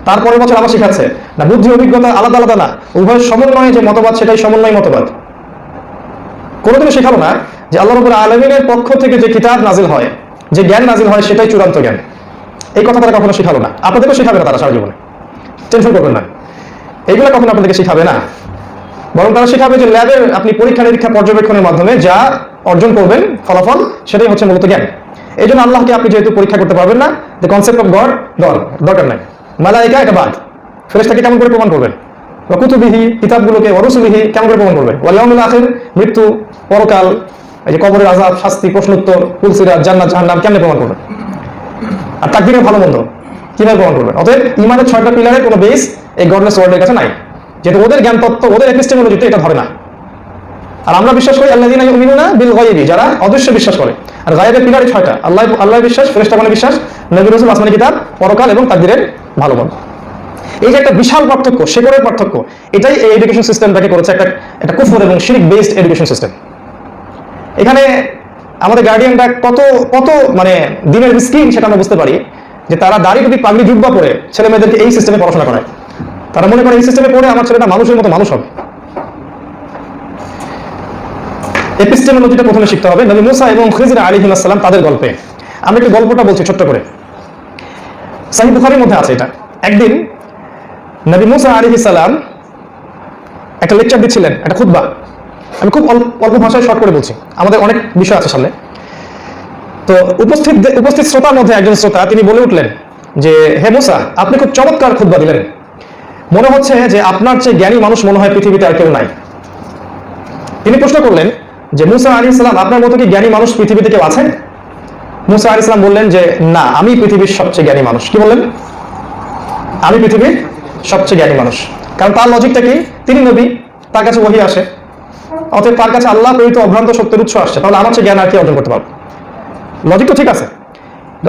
তারপরের বছর আবার শিখাচ্ছে না বুদ্ধি অভিজ্ঞতা আলাদা আলাদা না, উভয়ের সমন্বয়ে যে মতবাদ সেটাই সমন্বয় মতবাদ। কোনোদিনও শেখালো না যে আল্লাহ রাব্বুল আলামিনের পক্ষ থেকে যে কিতাব নাজিল হয়, যে জ্ঞান নাজিল হয় সেটাই চূড়ান্ত জ্ঞান। এই কথা তারা কখনো শেখালো না, আপনাদেরকেও শেখাবে না তারা সারা জীবনে, টেনশন করবেন না। এইগুলো কখনো আপনাদেরকে শেখাবে না, বরং তারা শেখাবে যে ল্যাবের আপনি পরীক্ষা নিরীক্ষা পর্যবেক্ষণের মাধ্যমে যা অর্জন করবেন ফলাফল, সেটাই হচ্ছে মূলত জ্ঞান। এই জন্য আল্লাহকে আপনি যেহেতু পরীক্ষা করতে পারবেন না, দ্য কনসেপ্ট অফ গড দরকার নাই। মালায়েকা এটা বাদ, ফেরেশতাকে কেমন করে প্রমাণ করবেন? ওয়া কুতুবিহি, কিতাবগুলোকে, ওয়া রুসুলিহি কেমন করে প্রমাণ করবেন? ওয়াল ইয়াউমিল আখির, মৃত্যু, পরকাল, এই যে কবরের আযাব, শাস্তি, প্রশ্নোত্তর, ফুলসিরাত, জান্নাত জাহান্নাম কেমনে প্রমাণ করবেন? আর তাকদীরের ভালো মন্দ কিভাবে প্রমাণ করবেন? অতএব ইমানের 6টা পিলারের কোনো বেস এই গডলেস ওয়ার্ল্ডের কাছে নাই, যেহেতু ওদের জ্ঞান তত্ত্ব, ওদের এপিস্টেমোলজিতে এটা ধরে না। আর আমরা বিশ্বাস করি আল্লাযীনা ইউমিনুনা বিল গায়বি, যারা অদৃশ্য বিশ্বাস করে। আর গায়বের পিলারই 6টা, আল্লাহ বিশ্বাস, ফেরেশতা মানে বিশ্বাস, নবী রাসূল, আসমানী কিতাব, পরকাল এবং তাকদীরের ভালো মন্দ। এই যে একটা বিশাল পার্থক্য, শেকড়ের পার্থক্য, এটাই এই এডুকেশন সিস্টেমটাকে করেছে একটা কুফর এবং শিরক বেসড এডুকেশন সিস্টেম। এখানে আমাদের গার্ডিয়ানরা কত মানে দিনের স্কিম সেটা আমরা বুঝতে পারি, যে তারা দাড়ি টুপি পাগড়ি জুব্বা পরে ছেলে মেয়েদেরকে এই সিস্টেমে পড়াশোনা করায়। তারা মনে করে এই সিস্টেমে পড়ে আমার ছেলেটা মানুষের মতো মানুষ হবে। এপিস্টেমোলজিটা প্রথমে শিখতে হবে নবী মুসা এবং খিজর আলাইহিস সালাম তাদের গল্পে। আমি একটু গল্পটা বলছি ছোট্ট করে, সহিহ বুখারীর মধ্যে আছে এটা। একদিন নবী মুসা আলাইহিস সালাম একটা লেকচার দিচ্ছিলেন, একটা খুতবা। আমি খুব অল্প ভাষায় শর্ট করে বলছি, আমাদের অনেক বিষয় আছে সামনে। তো উপস্থিত শ্রোতার মধ্যে একজন শ্রোতা তিনি বলে উঠলেন যে হে মুসা, আপনি খুব চমৎকার খুতবা দিলেন। মনে হচ্ছে যে আপনার চেয়ে জ্ঞানী মানুষ মনে হয় পৃথিবীতে আর কেউ নাই। তিনি প্রশ্ন করলেন যে মুসা আলাইহিস সালাম, আপনার মতো কি জ্ঞানী মানুষ পৃথিবীতে কেউ আছে? মুসা আলাইহিস সালাম বললেন যে না, আমি পৃথিবীর সবচেয়ে জ্ঞানী মানুষ। কি বললেন? আমি পৃথিবীর সবচেয়ে জ্ঞানী মানুষ। কারণ তার লজিকটা কি? তিনি নবী, তার কাছে ওহী আসে, অতএব তার কাছে আল্লাহ প্রেরিত অভ্রান্ত সত্যের উৎস আসছে, তাহলে আমার চেয়ে জ্ঞান আর কি অর্জন করতে পারবে? লজিক তো ঠিক আছে।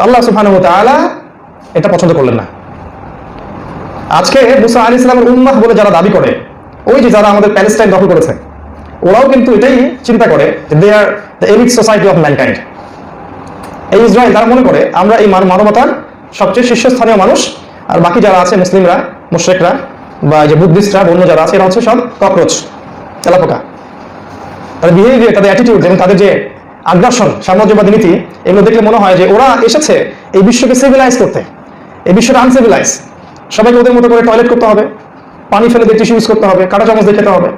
আল্লাহ সুবহানাহু ওয়া তাআলা এটা পছন্দ করলেন না। আজকে মুসা আলাইহিস সালামের উম্মাহ বলে যারা দাবি করে, ওই যে যারা আমাদের প্যালেস্টাইন দখল করেছে, ওরাও কিন্তু এটাই চিন্তা করে যে they are the elite society of mankind. এই ইসরায়েল তারা মনে করে আমরা এই মানবতার সবচেয়ে শীর্ষস্থানীয় মানুষ, আর বাকি যারা আছে মুসলিমরা, মুশরিকরা বা যে বুদ্ধিস্টরা, বন্য যারা আছে, এরা হচ্ছে সব ককরোচ, তেলাপোকা। তাদের বিহেভিয়ার, তাদের অ্যাটিটিউড এবং তাদের যে আগ্রাসন, সাম্রাজ্যবাদী নীতি, এগুলো দেখলে মনে হয় যে ওরা এসেছে এই বিশ্বকে সিভিলাইজ করতে। এই বিশ্বটা আনসিভিলাইজ। সবাইকে ওদের মতো করে টয়লেট করতে হবে, পানি ফেলে দিয়ে টিস্যু ইউজ করতে হবে, কাঁটা চামচ দিয়ে খেতে হবে,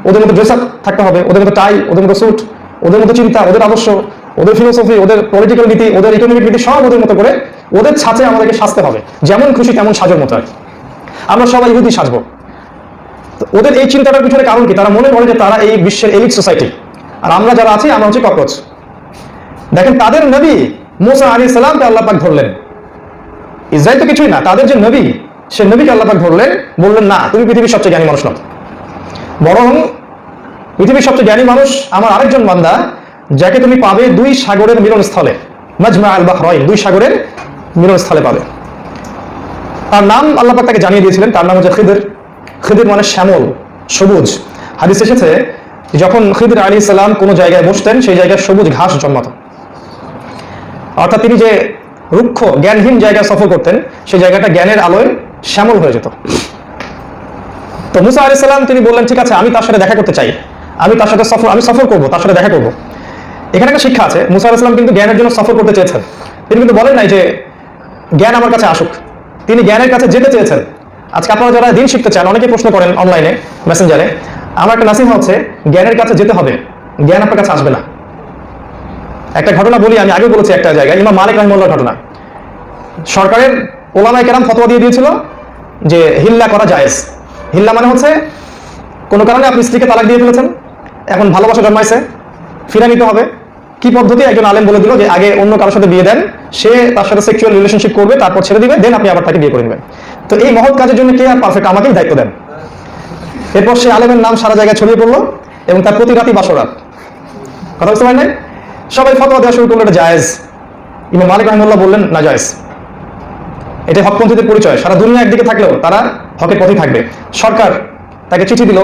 ওদের মতো ড্রেস আপ থাকতে হবে, ওদের মতো টাই, ওদের মতো স্যুট, ওদের মতো চিন্তা, ওদের আদর্শ, ওদের ফিলোসফি, ওদের পলিটিক্যাল নীতি, ওদের ইকোনমিক নীতি, সব ওদের মতো করে ওদের ছাঁচে আমাদেরকে সাজতে হবে, যেমন খুশি তেমন সাজের মতো আর কি। আমরা সবাই ইহুদি সাজবো। ওদের এই চিন্তাটার পিছনে কারণ কি? তারা মনে করে যে তারা এই বিশ্বের এলিট সোসাইটি, আর আমরা যারা আছি আমরা হচ্ছে ককরোচ। দেখেন, তাদের নবী মুসা আলাইহিস সালামকে আল্লাহ পাক ধরলেন। ইসরায়েল তো কিছুই না, তাদের যে নবী, সে নবীকে আল্লাহ পাক ধরলেন, বললেন না, তুমি পৃথিবীর সবচেয়ে জ্ঞানী মানুষ নও, বরং পৃথিবীর সবচেয়ে জ্ঞানী মানুষ আমার আরেকজন বান্দা, যাকে তুমি পাবে দুই সাগরের মিলনস্থলে, মাজমা আল বাহরাইন, দুই সাগরের মিলনস্থলে পাবে। তার নাম আল্লাহ পাক তাকে জানিয়ে দিয়েছিলেন, তার নাম হচ্ছে খিদির। খিদির মানে শ্যামল, সবুজ। হাদিস এসেছে যখন খিদির আলাইহিস সালাম কোনো জায়গায় বসতেন, সেই জায়গায় সবুজ ঘাস জন্মাত। অর্থাৎ তিনি যে রুক্ষ জ্ঞানহীন জায়গায় সফর করতেন, সেই জায়গাটা জ্ঞানের আলোয় শ্যামল হয়ে যেত। তো মুসা আলাইহিস সালাম তিনি বললেন, ঠিক আছে, আমি তার সাথে দেখা করতে চাই, আমি তার সাথে সফর করব, তার সাথে দেখা করব। এখানে একটা শিক্ষা আছে, মুসা আলাইহিস সালাম কিন্তু জ্ঞানের জন্য সফর করতে চেয়েছেন। তিনি কিন্তু বলেন নাই যে জ্ঞান আমার কাছে আসুক, তিনি জ্ঞানের কাছে যেতে চেয়েছেন। আজকে আপনারা যারা দিন শিখতে চান, অনেকে প্রশ্ন করেন অনলাইনে, মেসেঞ্জারে, আমার একটা নাসিহা হচ্ছে জ্ঞানের কাছে যেতে হবে, জ্ঞান আপনার কাছে আসবে না। একটা ঘটনা বলি, আমি আগে বলেছি একটা জায়গায়, ইমাম মালিক রাহিমাহুল্লাহর ঘটনা। সরকারের ওলামায়ে কেরাম ফতোয়া দিয়ে দিয়েছিল যে হিল্লা করা জায়েজ। হিল্লা মানে হচ্ছে কোনো কারণে আপনি স্ত্রীকে তালাক দিয়ে ফেলেছেন, এখন ভালোবাসা জন্মাইছে, ফিরে নিতে হবে। কি পদ্ধতি? একজন আলেম বলে দিল যে আগে অন্য কারোর সাথে বিয়ে দেন, সে তার সাথে সেক্সুয়াল রিলেশনশিপ করবে, তারপর ছেড়ে দিবে, দেন আপনি আবার তাকে বিয়ে করে নেবেন। তো এই মহৎ কাজের জন্য কে আর পারফেক্ট? আমাকেই দায়িত্ব দেন। এরপর সে আলেমের নাম সারা জায়গায় ছড়িয়ে পড়লো এবং তার প্রতি রাতই বাসরাত। কথা বুঝতে পারেন নাই? সবাই ফতোয়া দেওয়া শুরু করলো এটা জায়েজ। ইমাম মালিক রাহিমাহুল্লাহ বললেন না, জায়েজ। এটা হকপন্থীদের পরিচয়। সারা দুনিয়া একদিকে থাকলেও তারা হকের পথেই থাকবে। সরকার তাকে চিঠি দিল,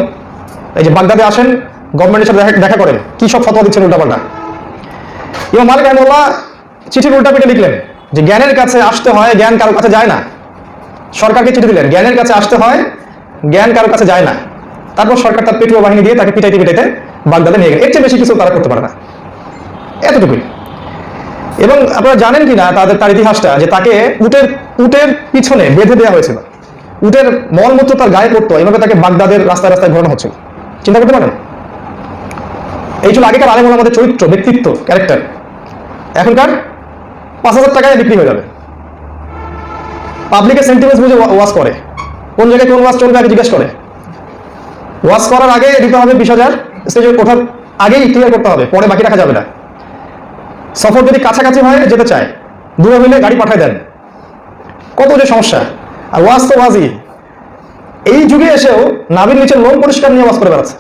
এই যে বাগদাদে আসেন, গভর্নমেন্টের সাথে দেখা করেন, কি সব ফতোয়া দিচ্ছেন উল্টাপাল্টা। ইমাম মালিক রাহিমাহুল্লাহ চিঠির উল্টা পিঠে লিখলেন যে জ্ঞানের কাছে আসতে হয়, জ্ঞান কারোর কাছে যায় না। সরকারকে চিঠি দিলেন, জ্ঞানের কাছে আসতে হয়, জ্ঞান কারোর কাছে যায় না। তারপর সরকার তার পেটুয়া বাহিনী দিয়ে তাকে পিটাইতে পিটাইতে বাগদাদে নিয়ে গেল। এর চেয়ে বেশি কিছু তারা করতে পারে না, এতটুকুই। এবং আপনারা জানেন কিনা তার ইতিহাসটা, যে তাকে উটের পিছনে বেঁধে দেওয়া হয়েছিল, উটের মলমূত্র তার গায়ে পড়তো, এইভাবে তাকে বাগদাদের রাস্তায় রাস্তায় ঘোরানো হচ্ছিল। চিন্তা করতে পারেন? এই ছিল আগেকার আলেম ওলামাদের চরিত্র, ব্যক্তিত্ব, ক্যারেক্টার। এখনকার 5,000 টাকায় বিক্রি হয়ে যাবে। পাবলিকের সেন্টিমেন্টস বুঝে ওয়াজ করে, কোন জায়গায় কোন ওয়াজ চলবে আগে জিজ্ঞেস করে। ওয়াজ করার আগে দিতে হবে 20,000, স্টেজে ওঠার আগেই ক্লিয়ার করতে হবে, পরে বাকি রাখা যাবে না। সফর যদি কাছাকাছি হয় যেতে চায়, দূরে হইলে গাড়ি পাঠায় দেন। কত যে সমস্যা। আর ওয়াজ তো ওয়াজই। এই যুগে এসেও নাভির নিচে লোম পরিষ্কার নিয়ে ওয়াজ করে বেড়াচ্ছে।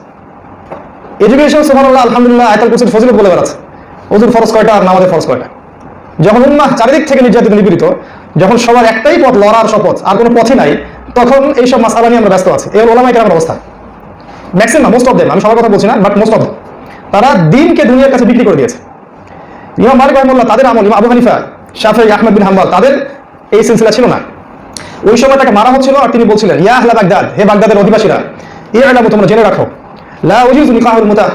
এই যুগে এসেও সুবহানাল্লাহ, আলহামদুলিল্লাহ, আয়াতুল কুরসির ফজিলত বলে বেড়াচ্ছে। ওযুর ফরজ কয়টা আর নামাজের ফরজ কয়টা। যখন উম্মাহ চারিদিক থেকে নির্যাতিত নিপীড়িত, যখন সবার একটাই পথ লড়ার শপথ, আর কোনো পথই নাই, তখন এইসব মাসআলা নিয়ে আমরা ব্যস্ত আছি। এই ওলামায়ে কেরামের অবস্থা, ম্যাক্সিমাম, মোস্ট অফ দেম, আমি সবার কথা বলছি না, বাট মোস্ট অফ দেম, তারা দিনকে দুনিয়ার কাছে বিক্রি করে দিয়েছে। ইমাম মালিক রাহিমাহুল্লাহ তাদের আমল, ইমাম আবু হানিফা, শাফিঈ, আহমদ বিন হাম্বল, তাদের এই সিলসিলা ছিল না। ওই সময় তাকে মারা হচ্ছিল, আর তিনি বলছিলেন, ইয়া আহলা বাগদাদ, হে বাগদাদের অধিবাসীরা, ইআলামু, তোমরা জেনে রাখো, লা উজিজু নিকাহুল মুতা,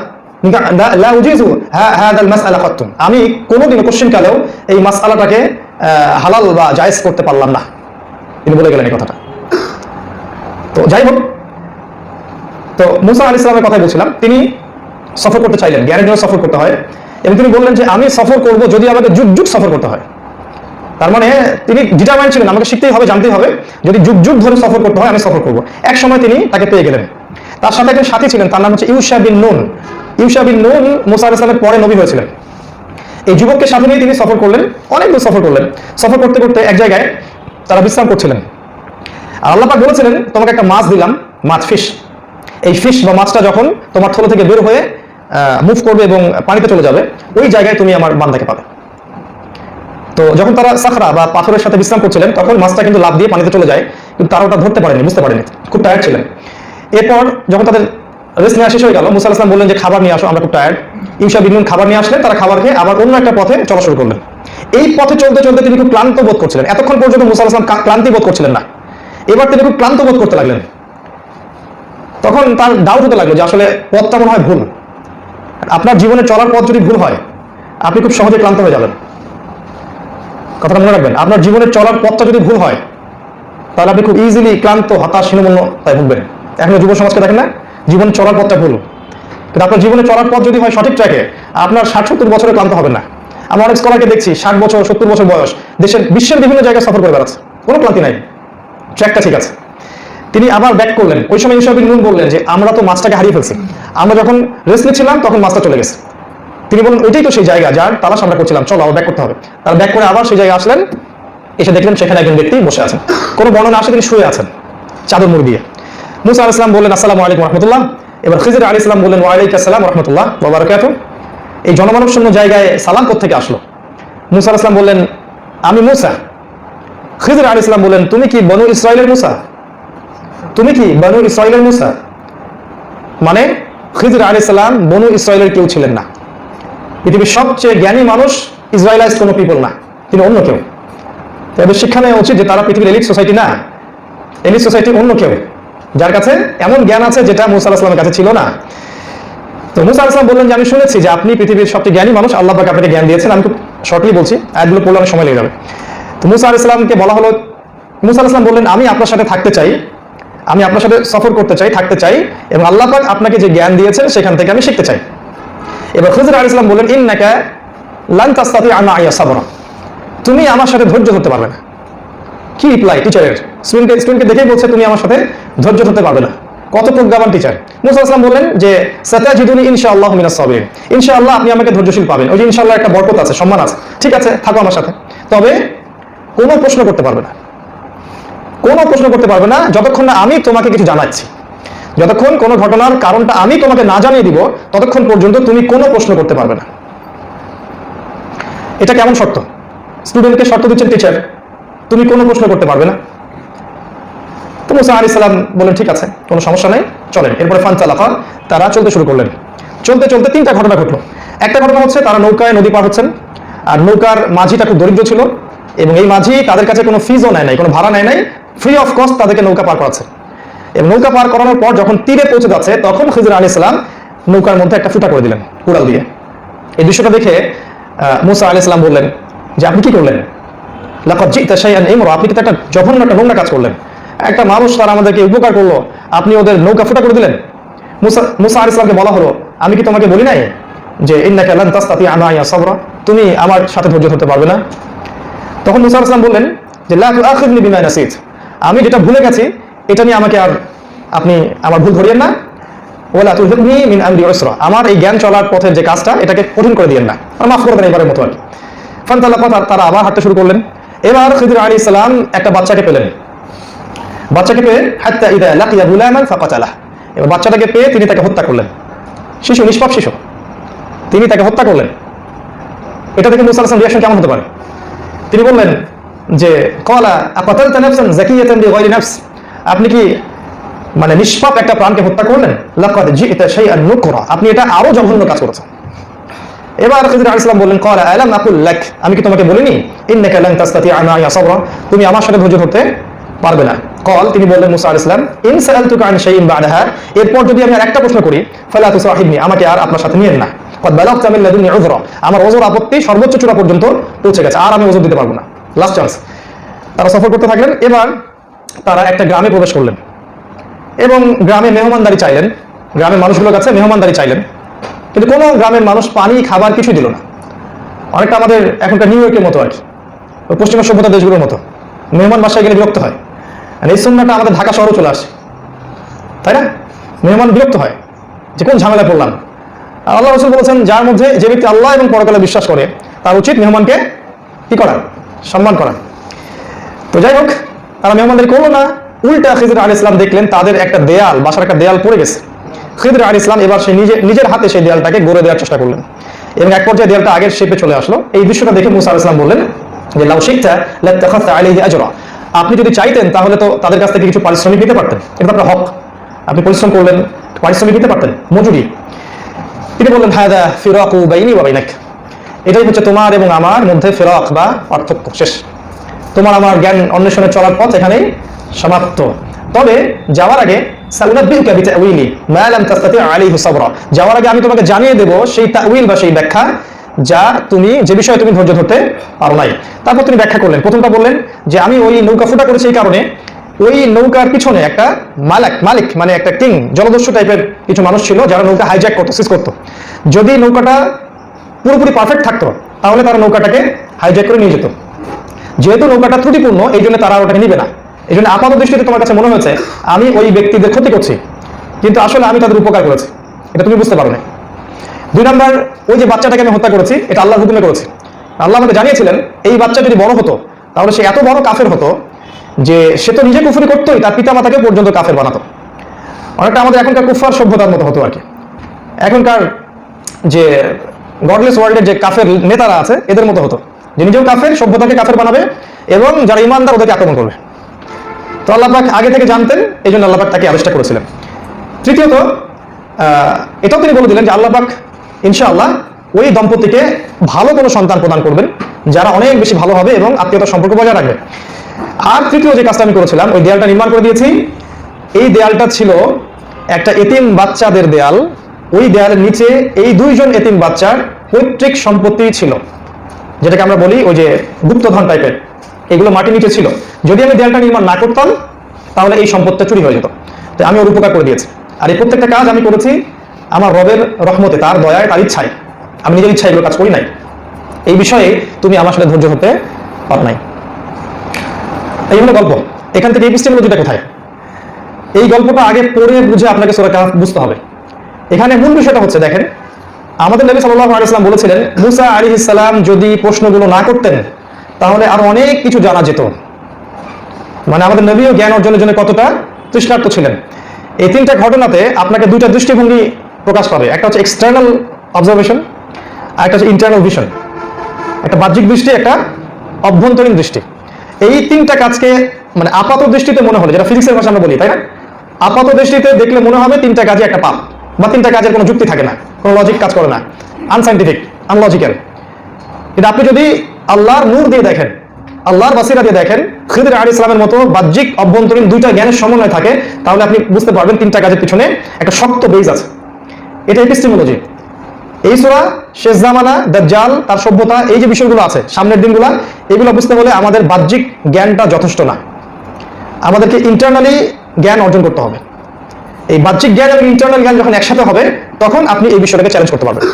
লা উজিজু হাদাল মাসআলা কাত্তুম, আমি কোনোদিনও কোশ্চিনকালেও এই মাসআলাটাকে হালাল বা জায়েজ করতে পারলাম না। তিনি বলে গেলেন এই কথাটা। তো যাই হোক, তো মুসা আলাইহিস সালামের কথাই বলছিলাম, তিনি সফর করতে চাইলেন, জ্ঞানের জন্য সফর করতে হয়, এবং তিনি বললেন যে আমি সফর করব যদি আমাকে যুগ যুগ সফর করতে হয়। তার মানে তিনি ডিটারমাইন্ড ছিলেন, আমাকে শিখতেই হবে, জানতেই হবে, যদি যুগ যুগ ধরে সফর করতে হয় আমি সফর করবো। এক সময় তিনি তাকে পেয়ে গেলেন। তার সাথে একজন সাথী ছিলেন, তার নাম হচ্ছে ইউশা বিন নুন। ইউশা বিন নুন মুসা আলাইহিস সালামের পরে নবী হয়েছিলেন। এই যুবককে সাথে নিয়ে তিনি সফর করলেন, অনেক দূর সফর করলেন। সফর করতে করতে এক জায়গায় তারা বিশ্রাম করছিলেন। আর আল্লাহ পাক বলেছিলেন, তোমাকে একটা মাছ দিলাম, মাছ, ফিশ। এই ফিশ বা মাছটা যখন তোমার থলো থেকে বের হয়ে মুভ করবে এবং পানিতে চলে যাবে, ওই জায়গায় তুমি আমার বান্দাকে পাবে। তো যখন তারা সাখরা বা পাথরের সাথে বিশ্রাম করছিলেন, তখন মাছটা কিন্তু লাফ দিয়ে পানিতে চলে যায়, কিন্তু তারা ওটা ধরতে পারেনি, বুঝতে পারেনি, খুব টায়ার্ড ছিলেন। এরপর যখন তাদের রেস্ট নেওয়া শেষ হয়ে গেল, মুসা আলাইহিস সালাম বললেন যে খাবার নিয়ে আসো, আমরা খুব টায়ার্ড। ইউশা বিন নুন খাবার নিয়ে আসলেন, তারা খাবার খেয়ে আবার অন্য একটা পথে চলা শুরু করলেন। এই পথে চলতে চলতে তিনি খুব ক্লান্ত বোধ করছিলেন। এতক্ষণ পর্যন্ত মুসা আলাইহিস সালাম ক্লান্তি বোধ করছিলেন না, এবার তিনি খুব ক্লান্ত বোধ করতে লাগলেন। তখন তার ডাউট হতে লাগলো যে আসলে পথটা মনে হয় ভুল। আপনার জীবনে চলার পথ যদি ভুল হয়, আপনি খুব সহজে ক্লান্ত হয়ে যাবেন। কথাটা মনে রাখবেন, আপনার জীবনের চলার পথটা যদি ভুল হয়, তাহলে আপনি খুব ইজিলি ক্লান্ত, হতাশ, হীনমন্য তাই ভুগবেন। এখন যুব সমাজকে দেখেন না, জীবনের চলার পথটা ভুল, কিন্তু আপনার জীবনে চলার পথ যদি হয় সঠিক ট্র্যাকে, আপনার 60-70 বছরে ক্লান্ত হবেন না। আমরা অনেক স্কলারকে দেখছি 60 বছর 70 বছর বয়স, বিশ্বের বিভিন্ন জায়গায় সফর করে বেড়াচ্ছে, কোনো ক্লান্তি নাই, ট্র্যাকটা ঠিক আছে। তিনি আবার ব্যাক করলেন। ওই সময় ইউশা বিন নুন বললেন যে আমরা তো মাছটাকে হারিয়ে ফেলছি, আমরা যখন রেস্ট নিচ্ছিলাম তখন মাছটা চলে গেছে। তিনি বললেন ওইটাই তো সেই জায়গা যার তালাশ আমরা করছিলাম, চলো আবার ব্যাক করতে হবে। তার ব্যাক করে আবার সেই জায়গায় আসলেন, এসে দেখলেন সেখানে একজন ব্যক্তি বসে আছেন। কোনো বর্ণনা আসে তিনি শুয়ে আছেন চাদর মুড়ি দিয়ে। মুসা আলাইহিস সালাম বললেন আসসালামু আলাইকুম রাহমাতুল্লাহ। এবার খিজির আলাইহিস সালাম বললেন ওয়া আলাইকুম আসসালাম রাহমাতুল্লাহ ওয়া বারাকাতুহু। এই জনমানব শূন্য জায়গায় সালাম কোত্থেকে আসলো? মুসা আলাইহিস সালাম বললেন আমি মুসা। খিজির আলাইহিস সালাম বললেন তুমি কি বনু ইসরাইলের মুসা? তুমি কি বনু ইসরাইলের মুসা? মানে খিজির আলাইহিস সালাম বনু ইসরাইলের কেউ ছিলেন না। পৃথিবীর সবচেয়ে জ্ঞানী মানুষ ইসরায়েলাইজ কোনো পিপল না, তিনি অন্য কেউ। তাদের শিক্ষা নেওয়া উচিত যে তারা পৃথিবীর এলিট সোসাইটি না, এলিট সোসাইটি অন্য কেউ, যার কাছে এমন জ্ঞান আছে যেটা মুসা আলাইহিস সালামের কাছে ছিল না। তো মুসা আলাইহিস সালাম বললেন যে আমি শুনেছি যে আপনি পৃথিবীর সবচেয়ে জ্ঞানী মানুষ, আল্লাহ পাক আপনাকে জ্ঞান দিয়েছেন। আমি খুব শর্টলি বলছি, আয়াতগুলো পড়লে অনেক সময় লেগে যাবে। তো মুসা আলাইহিস সালামকে বলা হলো, মুসা আলাইহিস সালাম বললেন আমি আপনার সাথে থাকতে চাই, আমি আপনার সাথে সফর করতে চাই, থাকতে চাই, এবং আল্লাহ পাক আপনাকে যে জ্ঞান দিয়েছেন সেখান থেকে আমি শিখতে চাই। এবার খিজির আলাইহিস সালাম বললেন ইন্নাকা লান তাসতাতিআ মা'ইয়া সাবরা, তুমি আমার সাথে ধৈর্য ধরতে পারবে না। কি রিপ্লাই টিচারের? স্টুডেন্টকে দেখেই বলছে তুমি আমার সাথে ধৈর্য ধরতে পারবে না। কত প্রজ্ঞাবান টিচার। মুসা আলাইহিস সালাম বললেন যে সাতাজিদুনি ইনশাআল্লাহু মিনাস সাবিরিন, ইনশাআল্লাহ আপনি আমাকে ধৈর্যশীল পাবেন। ওই যে ইনশাআল্লাহ একটা বরকত আছে, সম্মান আছে, ঠিক আছে থাকো আমার সাথে, তবে কোনো প্রশ্ন করতে পারবে না, কোনো প্রশ্ন করতে পারবে না যতক্ষণ না আমি তোমাকে কিছু জানাচ্ছি। যতক্ষণ কোনো ঘটনার কারণটা আমি তোমাকে না জানিয়ে দিব, ততক্ষণ পর্যন্ত তুমি কোনো প্রশ্ন করতে পারবে না। এটা কেমন শর্ত? স্টুডেন্টকে শর্ত দিচ্ছেন টিচার, তুমি কোনো প্রশ্ন করতে পারবে না। তো মুসা আলাইহিস সালাম বলেন ঠিক আছে, কোনো সমস্যা নাই, চলেন। এরপরে ফানতালাকা, তারা চলতে শুরু করলেন। চলতে চলতে তিনটা ঘটনা ঘটলো। একটা ঘটনা হচ্ছে তারা নৌকায় নদী পার হচ্ছেন, আর নৌকার মাঝিটা খুব দরিদ্র ছিল, এবং এই মাঝি তাদের কাছে কোনো ফিজও নেয় নাই, কোনো ভাড়া নেয় নাই, ফ্রি অফ কস্ট তাদেরকে নৌকা পার করাচ্ছে। এবং নৌকা পার করানোর পর যখন তীরে পৌঁছে যাচ্ছে, তখন খিজির আলাইহিস সালাম নৌকার মধ্যে একটা ফুটা করে দিলেন কুড়াল দিয়ে। এই দৃশ্যটা দেখে মুসা আলাইহিস সালাম বললেন যে আপনি কি করলেন? লাকাদ জি'তা শাইআন ইমরা, আপনি কি একটা জঘন্য একটা নোংরা কাজ করলেন। একটা মানুষ তারা আমাদেরকে উপকার করলো, আপনি ওদের নৌকা ফুটা করে দিলেন। মুসা আলাইহিস সালামকে বলা হলো আমি কি তোমাকে বলি নাই যে ইন্নাকা লান তাসতাতিআ মা'ইয়া সাবরা, তুমি আমার সাথে ধৈর্য ধরতে পারবে না? তখন মুসা আলাইহিস সালাম বললেন যে লা তুআখিযনি বিমা নাসিত, আমি যেটা ভুলে গেছি এটা নিয়ে আমাকে আর আপনি আমার ভুল ধরিয়েন না। ওয়ালা তুযিবনি মিন আমরি উসরা, আমার এই জ্ঞান চলার পথের যে কাজটা এটাকে কঠিন করে দিয়েন না, আর মাফ করে দেন এবারের মতো আর কি। ফানতালাকা, তারা আবার হাঁটতে শুরু করলেন। এবার খিজির আলাইহিস সালাম একটা বাচ্চাকে পেলেন। বাচ্চাকে পেয়ে হাত্তা ইযা লাকিয়া গুলামান ফাকাতালাহ, এবার বাচ্চাটাকে পেয়ে তিনি তাকে হত্যা করলেন। শিশু, নিষ্পাপ শিশু, তিনি তাকে হত্যা করলেন। এটা থেকে মুসা আলাইহিস সালাম রিঅ্যাকশন কেমন হতে পারে? তিনি বললেন যে ক্বালা আকাতালতা নাফসান যাকিয়াতান বিগাইরি নাফস, আপনি কি মানে নিষ্পাপ একটা প্রাণকে হত্যা করলেন? লাকাদ জি'তা শাইআন নুকরা, আপনি এটা আরো জঘন্য কাজ করেছেন। এবার খিজির আলাইহিস সালাম বললেন ক্বালা আলাম আকুল লাক, আমি কি তোমাকে বলিনি ইন্নাকা লান তাসতাতিআ মা'ইয়া সাবরা, তুমি আমার সাথে ধৈর্য ধরতে পারবে না। কল, তিনি বললেন মুসা আলাইহিস সালাম ইন সাআলতুকা আন শাইইন বা'দাহা, এরপর যদি আমি আর একটা প্রশ্ন করি ফালা তুসাহিবনি, আমাকে আর আপনার সাথে নিয়েন না। ক্বাদ বালাগতা মিন লাদুন্নি উযরা, আমার ওযর আপত্তি সর্বোচ্চ চূড়া পর্যন্ত পৌঁছে গেছে, আর আমি ওযর দিতে পারবো না, লাস্ট চান্স। তারা সফর করতে থাকলেন। এবার তারা একটা গ্রামে প্রবেশ করলেন এবং গ্রামে মেহমানদারি চাইলেন, গ্রামের মানুষগুলোর কাছে মেহমানদারি চাইলেন, কিন্তু কোনো গ্রামের মানুষ পানি খাবার কিছু দিল না। অনেকটা আমাদের এখনকার নিউ ইয়র্কের মতো আর কি, ওই পশ্চিমা সভ্যতা দেশগুলোর মতো মেহমান বাসায় গেলে বিরক্ত হয়। আর এই সুন্নাহটা আমাদের ঢাকা শহরে চলে আসে, তাই না? মেহমান বিরক্ত হয় যে কোন ঝামেলায় পড়লাম। আর আল্লাহ রাসূল বলেছেন, যার মধ্যে যে ব্যক্তি আল্লাহ এবং পরকালে বিশ্বাস করে তার উচিত মেহমানকে কি করা? সম্মান করা। তো যাই হোক, তারা মেহমানদারি করলো না, উল্টা খিজর আলাইহিস সালাম দেখলেন তাদের একটা দেয়াল, বাসার একটা দেয়াল পড়ে গেছে। খিজর আলাইহিস সালাম এবার সে নিজের হাতে সেই দেয়ালটাকে গড়ে দেওয়ার চেষ্টা করলেন এবং এক পর্যায়ে দেয়ালটা আগের শেপে চলে আসলো। এই দৃশ্যটা দেখে মুসা আলাইহিস সালাম বললেন যে লাউ শিকতা লাত্তাখাযতা আলাইহি আজরা, আপনি যদি চাইতেন তাহলে তো তাদের কাছ থেকে কিছু পারিশ্রমিক নিতে পারতেন, এটা আপনার হক, আপনি পরিশ্রম করলেন, পারিশ্রমিক নিতে পারতেন, মজুরি। তিনি বললেন হাদা ফিরাকু বাইনি ওয়া বাইনাক, এটাই হচ্ছে তোমার এবং আমার মধ্যে ফিরাক বা পার্থক্য, শেষ। তোমার আমার জ্ঞান অন্বেষণে চলার পথ এখানেই সমাপ্ত। তবে যাওয়ার আগে সাউনাব্বিউকা বিতাউইলি মা লাম তাস্তাতি আলাইহি সাবরা, যাওয়ার আগে আমি তোমাকে জানিয়ে দেব সেই তাউইল বা সেই ব্যাখ্যা যে বিষয়ে তুমি ধৈর্য ধরতে পারো নাই। তারপর তিনি ব্যাখ্যা করলেন। প্রথমটা বললেন যে আমি ওই নৌকা ফুটা করেছি এই কারণে, ওই নৌকার পিছনে একটা মালিক মানে একটা কিং, জলদস্যু টাইপের কিছু মানুষ ছিল যারা নৌকা হাইজ্যাক করতো, সিজ করতো। যদি নৌকাটা পুরোপুরি পারফেক্ট থাকতো তাহলে তারা নৌকাটাকে হাইজ্যাক করে নিয়ে যেত। যেহেতু নৌকাটা ত্রুটিপূর্ণ এই জন্য তারা ওটাকে নিবে না। এই জন্য আপাত দৃষ্টিতে তোমার কাছে মনে হয়েছে আমি ওই ব্যক্তিদের ক্ষতি করছি, কিন্তু আসলে আমি তাদের উপকার করেছি, এটা তুমি বুঝতে পারো না। 2 নাম্বার, ওই যে বাচ্চাটাকে আমি হত্যা করেছি এটা আল্লাহর হুকুমে করেছি। আল্লাহ আমাকে জানিয়েছিলেন এই বাচ্চা যদি বড় হতো তাহলে সে এত বড় কাফের হতো যে সে তো নিজে কুফরি করতোই, তার পিতা মাতাকে পর্যন্ত কাফের বানাতো। অনেকটা আমাদের এখনকার কুফার সভ্যতার মতো হতো আর কি। এখনকার যে গডলেস ওয়ার্ল্ডের যে কাফের নেতারা আছে এদের মতো হতো, যে নিজেও কাফের, সভ্যতাকে কাফের বানাবে এবং যারা ইমানদার ওদেরকে আক্রমণ করবে। তো আল্লাহ পাক আগে থেকে জানতেন, এই জন্য আল্লাহ পাক তাকে আদেশটা করেছিলেন। তৃতীয়ত, এটাও তিনি বলে দিলেন যে আল্লাহ পাক ইনশাআল্লাহ ওই দম্পতিকে ভালো কোনো সন্তান প্রদান করবেন যারা অনেক বেশি ভালো হবে এবং আত্মীয়তার সম্পর্ক বজায় রাখবে। আর তৃতীয় যে কাজটা আমি করেছিলাম, ওই দেয়ালটা নির্মাণ করে দিয়েছি। এই দেয়ালটা ছিল একটা এতিম বাচ্চাদের দেয়াল। ওই দেয়ালের নিচে এই 2 জন এতিম বাচ্চার পৈতৃক সম্পত্তি ছিল, যেটাকে আমরা বলি ওই যে গুপ্তধন টাইপের, এগুলো মাটির নিচে ছিল। যদি আমি দেয়ালটা নির্মাণ না করতাম তাহলে এই সম্পত্তি চুরি হয়ে যেত। তো আমি ওর উপকার করে দিয়েছি। আর এই প্রত্যেকটা কাজ আমি করেছি আমার রবের রহমতে, তার দয়ায়, তার ইচ্ছায়। আমি নিজের ইচ্ছায় এগুলো কাজ করি নাই। এই বিষয়ে তুমি আমার সাথে ধৈর্য হতে পারো নাই। এই হলো গল্প। এখান থেকে এপিস্টেমোলজিটা কোথায়? এই গল্পটা আগে পড়ে বুঝে আপনাকে সূরা কাহফ বুঝতে হবে। এখানে মূল বিষয়টা হচ্ছে, দেখেন, আমাদের নবী সাল্লাল্লাহু আলাইহি ওয়াসাল্লাম বলেছিলেন মুসা আলাইহিস সালাম যদি প্রশ্নগুলো না করতেন তাহলে আরো অনেক কিছু জানা যেত। মানে আমাদের নবীও জ্ঞান অর্জনের জন্য কতটা তৃষ্ণার্ত ছিলেন। এই 3টা ঘটনাতে আপনাকে 2টা দৃষ্টিভঙ্গি প্রকাশ পাবে। একটা হচ্ছে এক্সটার্নাল অবজারভেশন, আর একটা হচ্ছে ইন্টারনাল ভিশন। একটা বাহ্যিক দৃষ্টি, একটা অভ্যন্তরীণ দৃষ্টি। এই 3টা কাজকে মানে আপাত দৃষ্টিতে মনে হলে, যেটা ফিজিক্সের ভাষা আমরা বলি, তাই না? আপাত দৃষ্টিতে দেখলে মনে হবে 3টা কাজে একটা পাপ, বা 3টা কাজের কোনো যুক্তি থাকে না, কোনো লজিক কাজ করে না, আনসাইন্টিফিক, আনলজিক্যাল। কিন্তু আপনি যদি আল্লাহর নূর দিয়ে দেখেন, আল্লাহর বাসিরা দিয়ে দেখেন, খিদর আলাইহিস সালামের মতো বাহ্যিক অভ্যন্তরীণ 2টা জ্ঞানের সমন্বয় থাকে, তাহলে আপনি বুঝতে পারবেন 3টা কাজের পিছনে একটা শক্ত বেজ আছে। এটা এপিস্টেমোলজি। এই সূরা, শেষ জামানা, দাজ্জাল, তার সভ্যতা, এই যে বিষয়গুলো আছে সামনের দিনগুলো, এগুলো বুঝতে হলে আমাদের বাহ্যিক জ্ঞানটা যথেষ্ট না, আমাদেরকে ইন্টারনালি জ্ঞান অর্জন করতে হবে। এই বাহ্যিক জ্ঞান এবং ইন্টারনাল জ্ঞান যখন একসাথে হবে তখন আপনি এই বিষয়টাকে চ্যালেঞ্জ করতে পারবেন।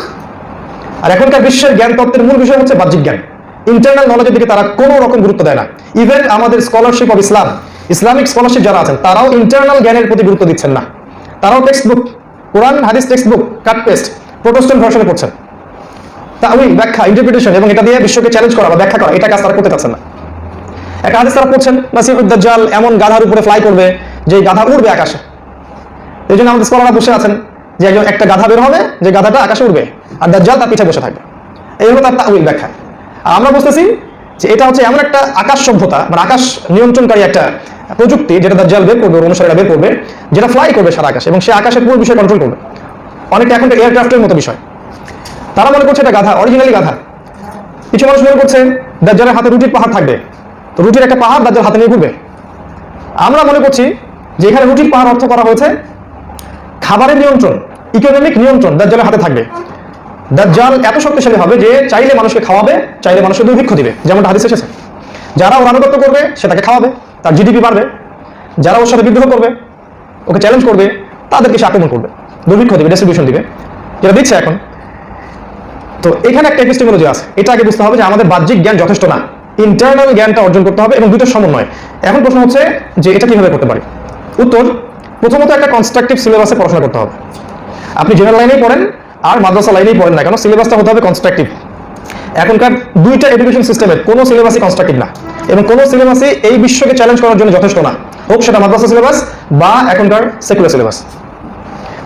আর এখনকার বিশ্বের জ্ঞান তত্ত্বের মূল বিষয় হচ্ছে বাহ্যিক জ্ঞান। ইন্টারনাল নলেজের দিকে তারা কোনো রকম গুরুত্ব দেয় না। ইভেন আমাদের scholarship of Islam, Islamic scholarship যারা আছেন তারাও ইন্টারনাল জ্ঞানের প্রতি গুরুত্ব দিচ্ছেন না। তারাও টেক্সট বুক, কোরআন হাদিস text book, cut paste, Protestant ভার্সনে পড়ছেন। তাওয়িল, ব্যাখ্যা, ইন্টারপ্রিটেশন এবং এটা দিয়ে বিশ্বকে চ্যালেঞ্জ করা বা ব্যাখ্যা করা, এটা কাজ তারা করতে চাচ্ছেন না। একটা হাদিস তারা পড়ছেন, মাসিহুদ দাজ্জাল এমন গাধার উপরে ফ্লাই করবে যে গাধা উড়বে আকাশে। এই জন্য আমাদের স্কলাররা বসে আছেন যে একটা গাধা বের হবে, যে গাধাটা আকাশে উড়বে, আর দাজ্জাল তার পিঠে বসে থাকবে। এই হলো তার তাওয়িল, ব্যাখ্যা। আর আমরা বুঝতেছি যে এটা হচ্ছে এমন একটা আকাশ সভ্যতা, মানে আকাশ নিয়ন্ত্রণকারী একটা প্রযুক্তি, যেটা দাজ্জাল বের করবে, অনুসারীরা বের করবে, যেটা ফ্লাই করবে সারা আকাশ এবং সে আকাশের পুরো বিষয় কন্ট্রোল করবে। অনেকটা এখন এয়ারক্রাফটের মতো বিষয়। তারা মনে করছে এটা গাধা, অরিজিনালি গাধা। কিছু মানুষ মনে করছে দাজ্জালের হাতে রুটির পাহাড় থাকবে, তো রুটির একটা পাহাড় দাজ্জাল হাতে নিয়ে ঘুরবে। আমরা মনে করছি যে এখানে রুটির পাহাড় অর্থ করা হয়েছে খাবারের নিয়ন্ত্রণ, ইকোনমিক নিয়ন্ত্রণ দাজ্জালের হাতে থাকবে। দাজ্জাল এত শক্তিশালী হবে যে চাইলে মানুষকে খাওয়াবে, চাইলে মানুষকে দুর্ভিক্ষ দিবে, যেমনটা হাদিসে এসেছে। যারা ওর আনুগত্য করবে সে তাকে খাওয়াবে, তার জিডিপি বাড়বে। যারা ওর সাথে বিদ্রোহ করবে, ওকে চ্যালেঞ্জ করবে, তাদেরকে সে আক্রমণ করবে, দুর্ভিক্ষ দিবে, ডিস্ট্রিবিউশন দিবে, যেটা দিচ্ছে এখন। তো এখানে একটা এপিস্টেমোলজি আছে, এটা আগে বুঝতে হবে যে আমাদের বাহ্যিক জ্ঞান যথেষ্ট না। ইন্টারনাল জ্ঞানটা অর্জন করতে হবে এবং দুটোর সমন্বয়। এখন প্রশ্ন হচ্ছে যে এটা কিভাবে করতে পারি? উত্তর, প্রথমত একটা কনস্ট্রাকটিভ সিলেবাসে পড়াশোনা করতে হবে। আপনি জেনারেল লাইনেই পড়েন আর মাদ্রাসা লাইনেই পড়েন না কেন, সিলেবাসটা হতে হবে কনস্ট্রাকটিভ। এখনকার দুইটা এডুকেশন সিস্টেমের কোনো সিলেবাসই কনস্ট্রাকটিভ না, এবং কোনো সিলেবাসই এই বিশ্বকে চ্যালেঞ্জ করার জন্য যথেষ্ট না, হোক সেটা মাদ্রাসা সিলেবাস বা এখনকার সেকুলার সিলেবাস।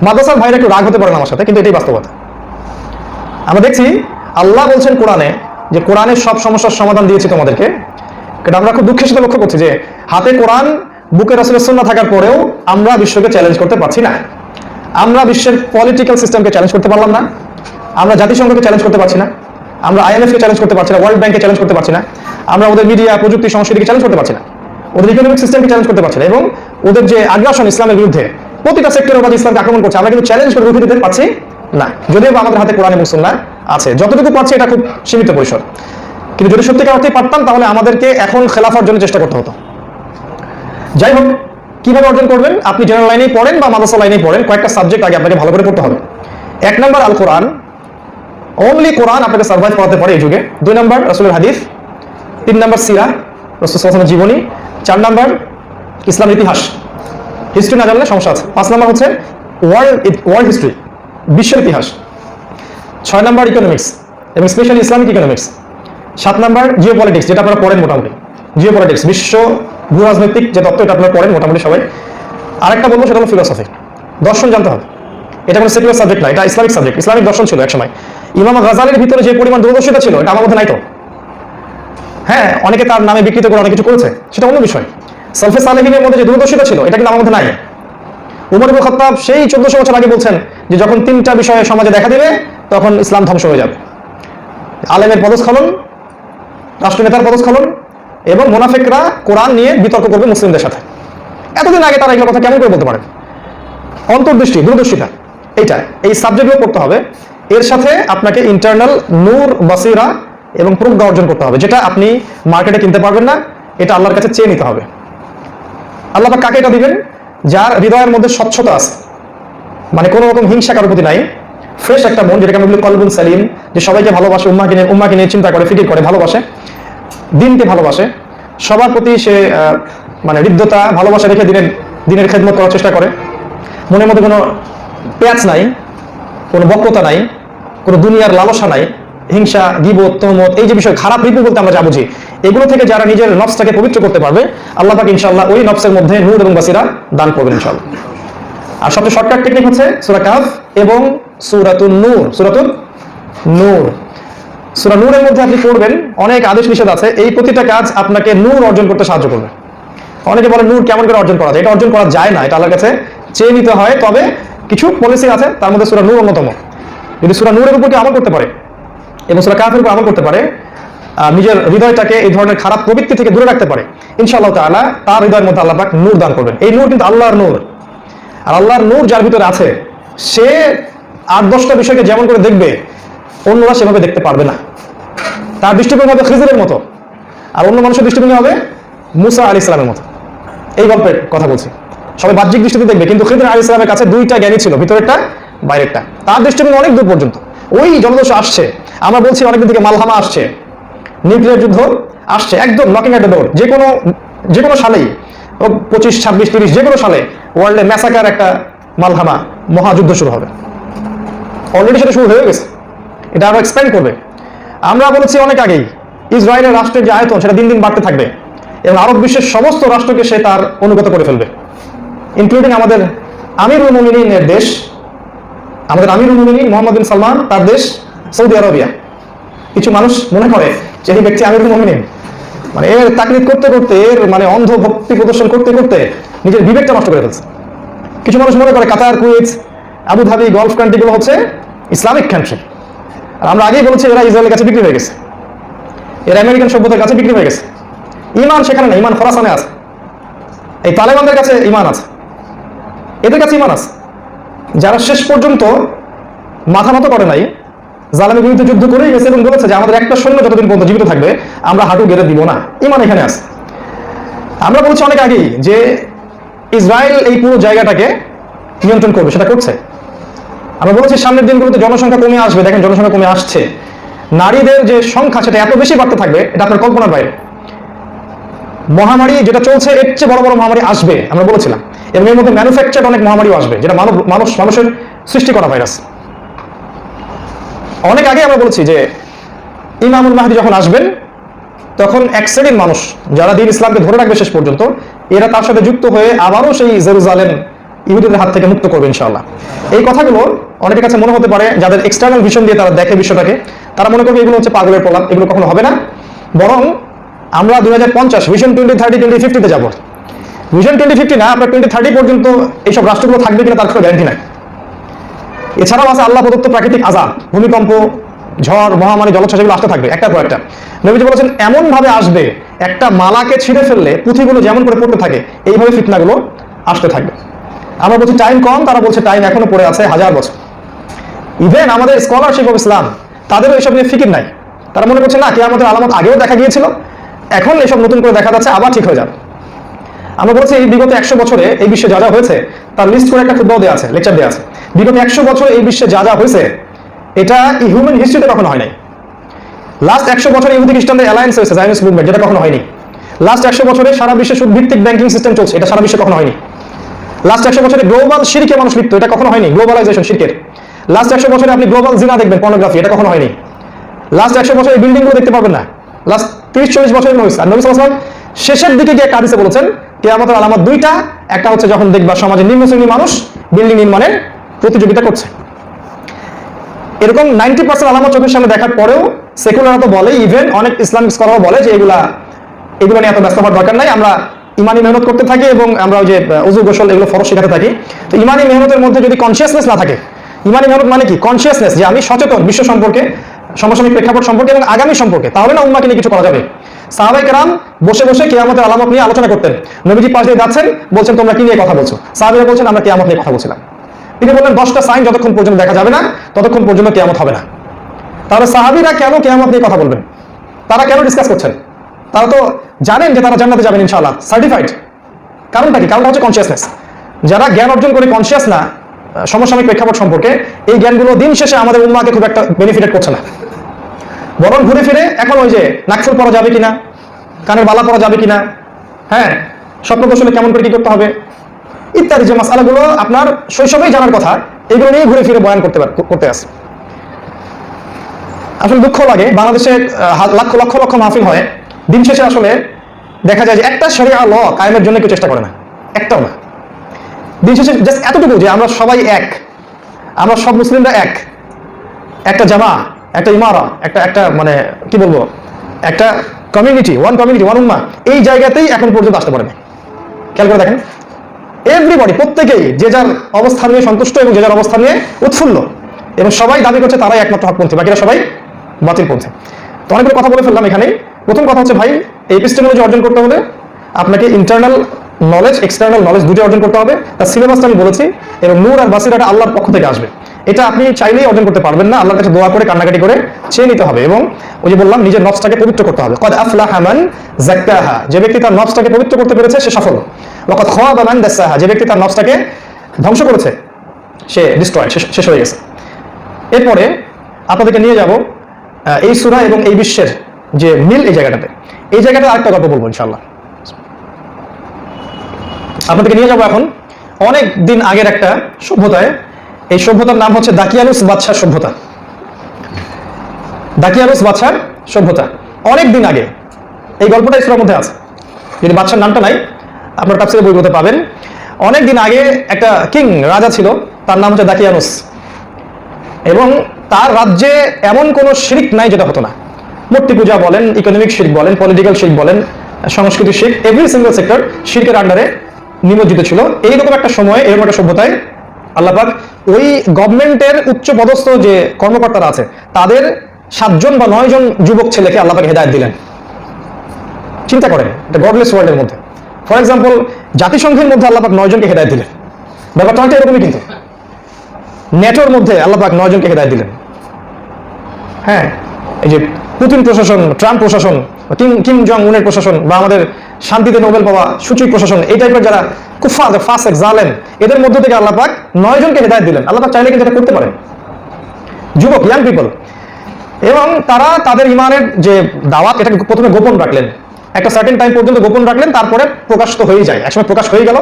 মাদ্রাসার ভাইরা একটু রাগ হতে পারেন আমার সাথে, কিন্তু এটাই বাস্তবতা। আমরা দেখছি আল্লাহ বলছেন কোরআনে যে কোরআনের সব সমস্যার সমাধান দিয়েছি তোমাদেরকে, কিন্তু আমরা খুব দুঃখের সাথে লক্ষ্য করছি যে হাতে কোরআন, বুকে রাসূলের সুন্নাহ থাকার পরেও আমরা বিশ্বকে চ্যালেঞ্জ করতে পারছি না। আমরা বিশ্বের পলিটিক্যাল সিস্টেমকে চ্যালেঞ্জ করতে পারলাম না, আমরা জাতিসংঘকে চ্যালেঞ্জ করতে পারছি না, আমরা IMF কে চ্যালেঞ্জ করতে পারছি না, ওয়ার্ল্ড ব্যাংককে চ্যালেঞ্জ করতে পারছি না, আমরা ওদের মিডিয়া, প্রযুক্তি, সংস্কৃতিকে চ্যালেঞ্জ করতে পারছি না, ওদের ইকোনমিক সিস্টেমকে চ্যালেঞ্জ করতে পারছি না, এবং ওদের যে আগ্রাসন ইসলামের বিরুদ্ধে প্রতিটা সেক্টরে ওরা ইসলামকে আক্রমণ করছে, আমরা কিন্তু চ্যালেঞ্জ করে রুখে দিতে পারছি না, যদিও আমাদের হাতে কোরআন এবং সুন্নাহ আছে। যতটুকু পারছি এটা খুব সীমিত পরিসর, কিন্তু যদি সত্যিকার অর্থে পারতাম তাহলে আমাদেরকে এখন খেলাফার জন্য চেষ্টা করতে হতো। যাই হোক, কিভাবে অর্জন করবেন? আপনি জেনারেল লাইনেই পড়েন বা মাদ্রাসা লাইনেই পড়েন, কয়েকটা সাবজেক্ট আগে আপনাকে ভালো করে পড়তে হবে। 1 নম্বর আল কোরআন, অনলি কোরআন আপনাকে সার্ভাইভ করাতে পারে এই যুগে। 2 নম্বর রাসূলের হাদিস, 3 নম্বর সিরা, রাসূল সাল্লাল্লাহু আলাইহি ওয়াসাল্লামের জীবনী, 4 নম্বর ইসলামের ইতিহাস, হিস্ট্রি না জানলে সমস্যা আছে, 5 নম্বর হচ্ছে ওয়ার্ল্ড হিস্ট্রি, বিশ্বের ইতিহাস, 6 নম্বর ইকোনমিক্স এবং স্পেশালি ইসলামিক ইকোনমিক্স, 7 নম্বর জিও পলিটিক্স, যেটা আপনারা পড়েন মোটামুটি, জিও পলিটিক্স বিশ্ব ভূরাজনৈতিক যে তত্ত্ব, এটা আপনারা পড়েন মোটামুটি সবাই। আরেকটা বলবো সেটা হলো ফিলোসফি, দর্শন জানতে হবে। এটা কোনো সেকুলার সাবজেক্ট না, এটা ইসলামিক সাবজেক্ট, ইসলামিক দর্শন ছিল একসময়। ইমাম গাজালির ভিতরে যে পরিমাণ দূরদর্শিতা ছিল এটা আমার মধ্যে নাই তো। হ্যাঁ, অনেকে তার নামে বিকৃত করে অনেক কিছু করেছে, সেটা অন্য বিষয়। সালফে সালেহিনের মধ্যে যে দূরদর্শিতা ছিল এটা কিন্তু আমার মধ্যে নাই। উমর ইবনে খাত্তাব সেই 1400 বছর আগে বলছেন যে যখন 3টা বিষয়ে সমাজে দেখা দিবে তখন ইসলাম ধ্বংস হয়ে যাবে: আলেমের পদস্খলন, রাষ্ট্রনেতার পদস্খলন, এবং মুনাফিকরা কোরআন নিয়ে বিতর্ক করবে মুসলিমদের সাথে। এতদিন আগে তারা এগুলো কথা কেমন করে বলতে পারেন? অন্তর্দৃষ্টি, দূরদর্শিতা, এইটা, এই সাবজেক্টগুলো পড়তে হবে। এর সাথে আপনাকে ইন্টারনাল নূর, বাসিরা এবং প্রজ্ঞা অর্জন করতে হবে, যেটা আপনি মার্কেটে কিনতে পারবেন না, এটা আল্লাহর কাছে চেয়ে নিতে হবে। আল্লাহ পাক কাকে এটা দিবেন? যার হৃদয়ের মধ্যে স্বচ্ছতা আছে, মানে কোনো রকম হিংসা কারোর প্রতি নাই, ফ্রেশ একটা মন, যেটাকে আমরা বলি কলবুন সালিম, যে সবাইকে ভালোবাসে, উম্মাকে নিয়ে চিন্তা করে, ফিকির করে, ভালোবাসে, দিনকে ভালোবাসে, সবার প্রতি সে মানে হৃদ্যতা, ভালোবাসা রেখে দিনের খেদমত করার চেষ্টা করে, মনের মধ্যে কোনো পেঁয়াজ নাই, কোনো বক্রতা নাই, কোনো দুনিয়ার লালসা নাই, হিংসা, গীবত, তহমত, এই যে বিষয়, খারাপ রিপু বলতে আমরা যা বুঝি, এগুলো থেকে যারা নিজের নফসটাকে পবিত্র করতে পারবে, আল্লাহ পাক ইনশাআল্লাহ ওই নফসের মধ্যে নূর এবং বাসিরা দান করবেন ইনশাআল্লাহ। আর সবচেয়ে শর্টকাট টেকনিক হচ্ছে সূরা কাহফ এবং সূরাতুন নূর। সূরা নূরের মধ্যে আপনি পড়বেন, অনেক আদেশ নিষেধ আছে, এই প্রতিটা কাজ আপনাকে নূর অর্জন করতে সাহায্য করবে। অনেকে বলে নূর কেমন করে অর্জন করা যায়? এটা অর্জন করা যায় না, এটা আল্লাহর কাছে চেয়ে নিতে হয়, তবে কিছু পলিসি আছে, তার মধ্যে সূরা নূর অন্যতম। যদি সূরা নূরের উপর আমল করতে পারে এবং সূরা কাহফের উপর আমল করতে পারে, নিজের হৃদয়টাকে এই ধরনের খারাপ প্রবৃত্তি থেকে দূরে রাখতে পারে, ইনশাআল্লাহ তাআলা তার হৃদয়ের মধ্যে আল্লাহ পাক নূর দান করবেন। এই নূর কিন্তু আল্লাহর নূর, আর আল্লাহর নূর যার ভিতরে আছে সে 8-10টা বিষয়কে যেমন করে দেখবে অন্যরা সেভাবে দেখতে পারবে না। তার দৃষ্টিভঙ্গি হবে খিজরের মতো, আর অন্য মানুষের দৃষ্টিভঙ্গি হবে মুসা আলাইহিস সালামের মতো। এই গল্পের কথা বলছি, সবাই বাহ্যিক দৃষ্টিতে দেখবে, কিন্তু খিজর আলাইহিস সালামের কাছে 2টা জ্ঞানী ছিল, ভিতরেরটা বাইরেরটা। তার দৃষ্টিভঙ্গি অনেক দূর পর্যন্ত। ওই জলদস্যু আসছে, আমরা বলছি অনেকদিন থেকে মালহামা আসছে, নিউক্লিয়ার যুদ্ধ আসছে, একদম নকিং এট দ্য ডোর। যে কোনো সালেই, 25, 26, 30, যে কোনো সালে ওয়ার্ল্ডে ম্যাসাকার একটা মালহামা, মহাযুদ্ধ শুরু হবে। অলরেডি সেটা শুরু হয়ে গেছে, এটা আরো এক্সপ্যান্ড করবে। আমরা বলেছি অনেক আগেই, ইসরায়েলের রাষ্ট্রের যে আয়তন সেটা দিন দিন বাড়তে থাকবে, এবং আরব বিশ্বের সমস্ত রাষ্ট্রকে সে তার অনুগত করে ফেলবে, ইনক্লুডিং আমাদের আমিরুল মুমিনিনের দেশ, আমাদের আমিরুল মুমিনিন মোহাম্মদ বিন সালমান, তার দেশ সৌদি আরবিয়া। কিছু মানুষ মনে করে যে এই ব্যক্তি আমিরুল মুমিনিন, মানে এর তাকলিদ করতে করতে, এর মানে অন্ধ ভক্তি প্রদর্শন করতে করতে নিজের বিবেকটা নষ্ট করে ফেলছে। কিছু মানুষ মনে করে কাতার, কুয়েত, আবুধাবি, গলফ কান্ট্রিগুলো হচ্ছে ইসলামিক কান্ট্রি, আর আমরা আগেই বলেছি এরা ইসরায়েলের কাছে বিক্রি হয়ে গেছে, এরা আমেরিকান সভ্যতার কাছে বিক্রি হয়ে গেছে। ইমান সেখানে না, ইমান খোরাসানে আছে। এই তালেবানদের কাছে ইমান আছে, এদের কাছে ইমান আছে, যারা শেষ পর্যন্ত মাথা নত করে নাই, জালামের বিরুদ্ধে যুদ্ধ করেই গেছে এবং বলেছে যে আমাদের একটা সৈন্য যতদিন পর্যন্ত জীবিত থাকবে আমরা হাঁটু গেড়ে দিব না। ইমান এখানে আছে। আমরা বলছি অনেক আগেই যে ইসরায়েল এই পুরো জায়গাটাকে নিয়ন্ত্রণ করবে, সেটা করছে। আমরা বলেছি সামনের দিনগুলোতে জনসংখ্যা কমে আসবে, দেখেন জনসংখ্যা কমে আসছে। নারীদের যে সংখ্যা সেটা এত বেশি বাড়তে থাকবে, এটা আপনার কল্পনার বাইরে। মহামারী যেটা চলছে এর চেয়ে বড় বড় মহামারী আসবে আমরা বলেছিলাম, এবং এর মধ্যে ম্যানুফ্যাকচার অনেক মহামারীও আসবে, যেটা মানুষের সৃষ্টি করা ভাইরাস। অনেক আগে আমরা বলেছি যে ইমামুল মাহদী যখন আসবেন তখন এক শ্রেণীর মানুষ যারা দ্বীন ইসলামকে ধরে রাখবে শেষ পর্যন্ত, এরা তার সাথে যুক্ত হয়ে আবারও সেই জেরুজালেম ইহুদিদের হাত থেকে মুক্ত করবে ইনশাআল্লাহ। এই কথাগুলো অনেকের কাছে মনে হতে পারে, যাদের এক্সটার্নাল ভিশন দিয়ে তারা দেখে বিশ্বটাকে, তারা মনে করবে এগুলো হচ্ছে পাগলের প্রলাপ, এগুলো কখনো হবে না। বরং আমরা 2050 ভিশন 2030 2050-তে যাবো। ভিশন 2050 না, আপনার 2030 পর্যন্ত এইসব রাষ্ট্রগুলো থাকবে কিনা তার কোনো গ্যারান্টি নাই। এছাড়াও আছে আল্লাহ প্রদত্ত প্রাকৃতিক আযাব, ভূমিকম্প, ঝড়, মহামারী, জলোচ্ছ্বাস, এগুলো আসতে থাকবে একটার পর একটা। নবীজি বলেছেন এমন ভাবে আসবে, একটা মালাকে ছিঁড়ে ফেললে পুঁথিগুলো যেমন করে পড়তে থাকে এইভাবে ফিতনাগুলো আসতে থাকবে। আমরা বলছি টাইম কম, তারা বলছে টাইম এখনো পড়ে আছে 1000 বছর। ইভেন আমাদের স্কলারশিপ অফ ইসলাম তাদেরও এসব নিয়ে ফিকির নাই। তারা মনে করছে না কিয়ামতের আলামত আগেও দেখা গিয়েছিল, এখন এসব নতুন করে দেখা যাচ্ছে, আবার ঠিক হয়ে যাবে। আমরা বলছি এই বিগত 100 বছরে এই বিশ্বে যা যা হয়েছে তার লিস্ট করে একটা খুতবাও দেওয়া আছে, লেকচার দেওয়া আছে। বিগত 100 বছরে এই বিশ্বে যা যা হয়েছে এটা হিউম্যান হিস্ট্রিতে কখনো হয় নাই। লাস্ট 100 বছরে ইহুদি খ্রিস্টানদের অ্যালায়েন্স হয়েছে, জায়নিস্ট মুভমেন্ট, যেটা কখনো হয়নি। লাস্ট 100 বছরে সারা বিশ্বে সুদ ভিত্তিক ব্যাংকিং সিস্টেম চলছে, এটা সারা বিশ্বে কখনো হয়নি। লাস্ট 100 বছরে গ্লোবাল শিরকে মানুষ লিপ্ত, এটা কখনো হয়নি, গ্লোবালাইজেশন শিরকের। লাস্ট 100 বছরে আপনি গ্লোবাল জিনা দেখবেন, পর্নোগ্রাফি, এটা কখনো হয়নি। লাস্ট 100 বছরে এই বিল্ডিংগুলো দেখতে পাবেন না, লাস্ট 30-40 বছরের হয়েছে। আর নবী সাল্লাল্লাহু আলাইহি ওয়াসাল্লাম শেষের দিকে গিয়ে একটা হাদিসে বলেছেন কিয়ামতের আলামত দুইটা, একটা হচ্ছে যখন দেখবা সমাজের নিম্ন শ্রেণীর মানুষ বিল্ডিং নির্মাণের প্রতিযোগিতা করছে। এরকম 90% আলামত চোখের সামনে দেখার পরেও সেকুলাররা তো বলে, ইভেন অনেক ইসলামিক স্কলারও বলে যে এগুলো নিয়ে এত ব্যস্ত হওয়ার দরকার নাই, আমরা ইমানি মেহনত করতে থাকি এবং আমরা ওই যে উযু গোসল এগুলো ফরজ শেখাতে থাকি। তো ইমানি মেহনতের মধ্যে যদি কনসিয়াসনেস না থাকে, ইমানি মেহনত মানে কি? কনসিয়াসনেস, যে আমি সচেতন বিশ্ব সম্পর্কে, সমসাময়িক প্রেক্ষাপট সম্পর্কে এবং আগামী সম্পর্কে, তাহলে না উম্মাহকে নিয়ে কিছু করা যাবে। সাহাবায়ে কেরাম বসে বসে কিয়ামতের আলামত নিয়ে আলোচনা করতেন। নবীজি পাশ দিয়ে যাচ্ছেন, বলছেন তোমরা কি নিয়ে কথা বলছো? সাহাবীরা বলছেন আমরা কিয়ামত নিয়ে কথা বলছিলাম। তিনি বললেন 10টা সাইন যতক্ষণ পর্যন্ত দেখা যাবে না ততক্ষণ পর্যন্ত কিয়ামত হবে না। তাহলে সাহাবীরা কেন কিয়ামত নিয়ে কথা বলবেন? তারা কেন ডিসকাস করছেন? তারা তো জানেন যে তারা জান্নাতে যাবেন ইনশাআল্লাহ, সার্টিফাইড। কারণটা কি? কারণটা হচ্ছে কনসিয়াসনেস। যারা জ্ঞান অর্জন করে কনসিয়াস না সমসাময়িক প্রেক্ষাপট সম্পর্কে, এই জ্ঞানগুলো দিন শেষে আমাদের উম্মাহকে খুব একটা বেনিফিটেড করছে না। বরং ঘুরে ফিরে এখন ওই যে নাকফুল পরা যাবে কিনা, কানের বালা পরা যাবে কিনা, হ্যাঁ, স্বপ্ন কৌশলে কেমন করে কি করতে হবে ইত্যাদি যে মাসআলাগুলো আপনার শৈশবেই জানার কথা, এগুলো নিয়ে ঘুরে ফিরে বয়ান করতে আসে। আসলে দুঃখ লাগে, বাংলাদেশে লক্ষ লক্ষ লক্ষ মাহফিল হয়, দিন শেষে আসলে দেখা যায় যে একটা শরিয়া ল কায়েমের জন্য কেউ চেষ্টা করে না, একটাও না। দিন শেষে জাস্ট এতটুকু যে আমরা সবাই এক, আমরা সব মুসলিমরা এক, একটা জামা, একটা ইমারা, একটা মানে কি বলবো, একটা কমিউনিটি, ওয়ান উম্মাহ, এই জায়গাতেই এখন পর্যন্ত আসতে পারে না। খেয়াল করে দেখেন, এভরিবডি, প্রত্যেকেই যে যার অবস্থান নিয়ে সন্তুষ্ট এবং যে যার অবস্থান নিয়ে উৎফুল্ল, এবং সবাই দাবি করছে তারাই একমাত্র হকপন্থী, বাকিরা সবাই বাতিলপন্থী। তো অনেকগুলো কথা বলে ফেললাম এখানে। প্রথম কথা হচ্ছে ভাই, এপিস্টেমোলজি অর্জন করতে হলে আপনাকে ইন্টারনাল নলেজ, এক্সটার্নাল নলেজ দুটো অর্জন করতে হবে। তার সিলেবাসটা আমি বলেছি, এবং নূর আর বাসিরাটা আল্লাহর পক্ষ থেকে আসবে। এটা আপনি চাইলেই অর্জন করতে পারবেন না, আল্লাহর কাছে দোয়া করে কান্নাকাটি করে চেয়ে নিতে হবে। এবং ওই যে বললাম, নিজের নফসটাকে পবিত্র করতে হবে। কদ আফলাহা মান যাক্কাহা, যে ব্যক্তি তার নফসটাকে পবিত্র করতে পেরেছে সে সফল। ওয়া কদ খাবা মান দাসাহা, যে ব্যক্তি তার নফসটাকে ধ্বংস করেছে সে ডিস্ট্রয়েড, শেষ হয়ে গেছে। এরপরে আপনাদেরকে নিয়ে যাব এই সূরা এবং এই বিশ্বের যে মিল, এই জায়গাটাতে আরেকটা গল্প বলবো ইনশাআল্লাহ। আপনাদেরকে নিয়ে যাবো এখন অনেক দিন আগের একটা সভ্যতায়। এই সভ্যতার নাম হচ্ছে দাকিয়ানুস বাদশার সভ্যতা। দাকিয়ানুস বাদশার সভ্যতা অনেক দিন আগে, এই গল্পটা সূরার মধ্যে আছে। যদি বাদশার নামটা নাই, আপনার তাফসীরে বইগুলোতে পাবেন। অনেক দিন আগে একটা কিং, রাজা ছিল, তার নাম হচ্ছে দাকিয়ানুস, এবং তার রাজ্যে এমন কোনো শিরক নাই যেটা হতো না। মূর্তি পূজা বলেন, ইকোনমিক শিরক বলেন, পলিটিক্যাল শিরক বলেন, সংস্কৃতি শিরক, এভরি সিঙ্গেল সেক্টর শিরকের আন্ডারে নিমজ্জিত ছিল। এইরকম একটা সময়ে, এরকম একটা সভ্যতায় আল্লাহ পাক ওই গভর্নমেন্টের উচ্চ পদস্থ যে কর্মকর্তারা আছে তাদের 7 জন বা 9 জন যুবক ছেলেকে আল্লাহ পাক হেদায়েত দিলেন। চিন্তা করেন, এটা গডলেস ওয়ার্ল্ডের মধ্যে। ফর এক্সাম্পল, জাতিসংঘের মধ্যে আল্লাহ পাক 9 জনকে হেদায়েত দিলেন। ব্যাপারটা অনেকটা এরকমই, কিন্তু নেটোর মধ্যে আল্লাহ পাক 9 জনকে হেদায়েত দিলেন। হ্যাঁ, এই যে পুতিন প্রশাসন, ট্রাম্প প্রশাসন, কিম জং উনের প্রশাসন, বা আমাদের শান্তিতে নোবেল পাওয়া সূচি প্রশাসন, এই টাইপের যারা কুফার, ফাসেক, জালেম, এদের মধ্য থেকে আল্লাহ পাক 9 জনকে হেদায়েত দিলেন। আল্লাহ পাক চাইলে কিন্তু এটা করতে পারেন। যুবক, ইয়াং পিপল, এবং তারা তাদের ইমানের যে দাওয়াত এটাকে প্রথমে গোপন রাখলেন, একটা সার্টেন টাইম পর্যন্ত গোপন রাখলেন, তারপরে প্রকাশ তো হয়েই যায়, একসময় প্রকাশ হয়ে গেল।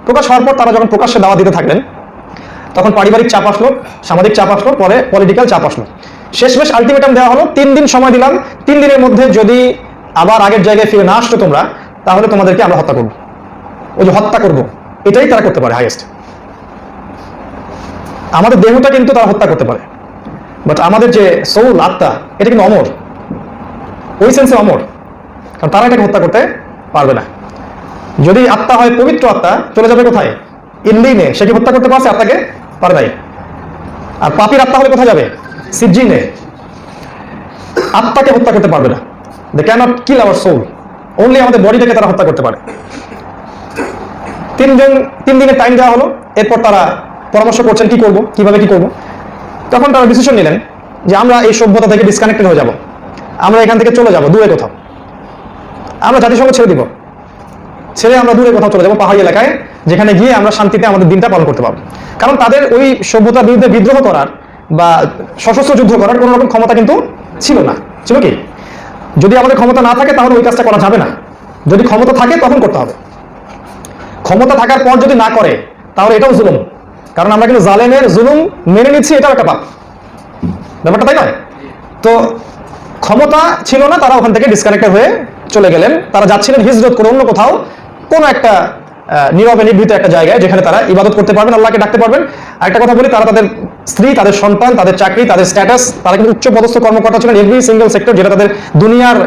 প্রকাশ হওয়ার পর তারা যখন প্রকাশ্যে দাওয়াত দিতে থাকলেন, তখন পারিবারিক চাপ আসলো, সামাজিক চাপ আসলো, পরে পলিটিক্যাল চাপ আসলো। শেষমেশ আলটিমেটাম দেওয়া হলো 3 দিন সময় দিলাম, 3 দিনের মধ্যে যদি আবার আগের জায়গায় ফিরে না আসতো তোমরা, তাহলে তোমাদেরকে আমরা হত্যা করবো। ওই যে হত্যা করবো, এটাই তারা করতে পারে হাইয়েস্ট। আমাদের দেহটা কিন্তু তারা হত্যা করতে পারে, বাট আমাদের যে সোল, আত্মা, এটা কিন্তু অমর, ওই সেন্সে অমর, কারণ তারা এটাকে হত্যা করতে পারবে না। যদি আত্মা হয় পবিত্র আত্মা, চলে যাবে কোথায়? ইল্লিনে। সে কি হত্যা করতে পারছে আত্মাকে? পারে নাই। আর পাপীর আত্মা হলে কোথায় যাবে? সিজ্জিনে। আত্মাকে হত্যা করতে পারবে না। They cannot kill our soul, only আমাদের বডিটাকে তারা হত্যা করতে পারে। 3 দিনের টাইম দেওয়া হলো। এরপর তারা পরামর্শ করছেন কি করব, কিভাবে কি করব। তখন তারা ডিসিশন নিলেন যে আমরা এই সভ্যতা থেকে ডিসকানেক্টেড হয়ে যাব, আমরা এখান থেকে চলে যাব দূরে কোথাও, আমরা জাতিসংঘ ছেড়ে দিব, ছেড়ে আমরা দূরে কোথাও চলে যাবো, পাহাড়ি এলাকায়, যেখানে গিয়ে আমরা শান্তিতে আমাদের দিনটা পালন করতে পারবো। কারণ তাদের ওই সভ্যতার বিরুদ্ধে বিদ্রোহ করার বা সশস্ত্র যুদ্ধ করার কোনো রকম ক্ষমতা কিন্তু ছিল না। ছিল কি? যদি আমাদের ক্ষমতা না থাকে তাহলে ওই কাজটা করা যাবে না, যদি ক্ষমতা থাকে তখন করতে হবে। ক্ষমতা থাকার পর যদি না করে তাহলে এটাও জুলুম, কারণ আমরা কিন্তু জালেমের জুলুম মেনে নিচ্ছি, এটাও একটা পাপ, ব্যাপারটা তাই নয়? তো ক্ষমতা ছিল না, তারা ওখান থেকে ডিসকানেক্টেড হয়ে চলে গেলেন। তারা যাচ্ছিলেন হিজরত করে অন্য কোথাও, কোনো একটা নীরবে নিভৃত একটা জায়গায়, যেখানে তারা ইবাদত করতে পারবেন, আল্লাহকে ডাকতে পারবেন। আর একটা কথা বলি, তারা তাদের স্ত্রী, তাদের সন্তান, তাদের চাকরি, তাদের স্ট্যাটাস, তারা কিন্তু উচ্চ পদস্থ কর্মকর্তা ছিলেন, এভরি সিঙ্গেল সেক্টর যেটা তাদের দুনিয়ার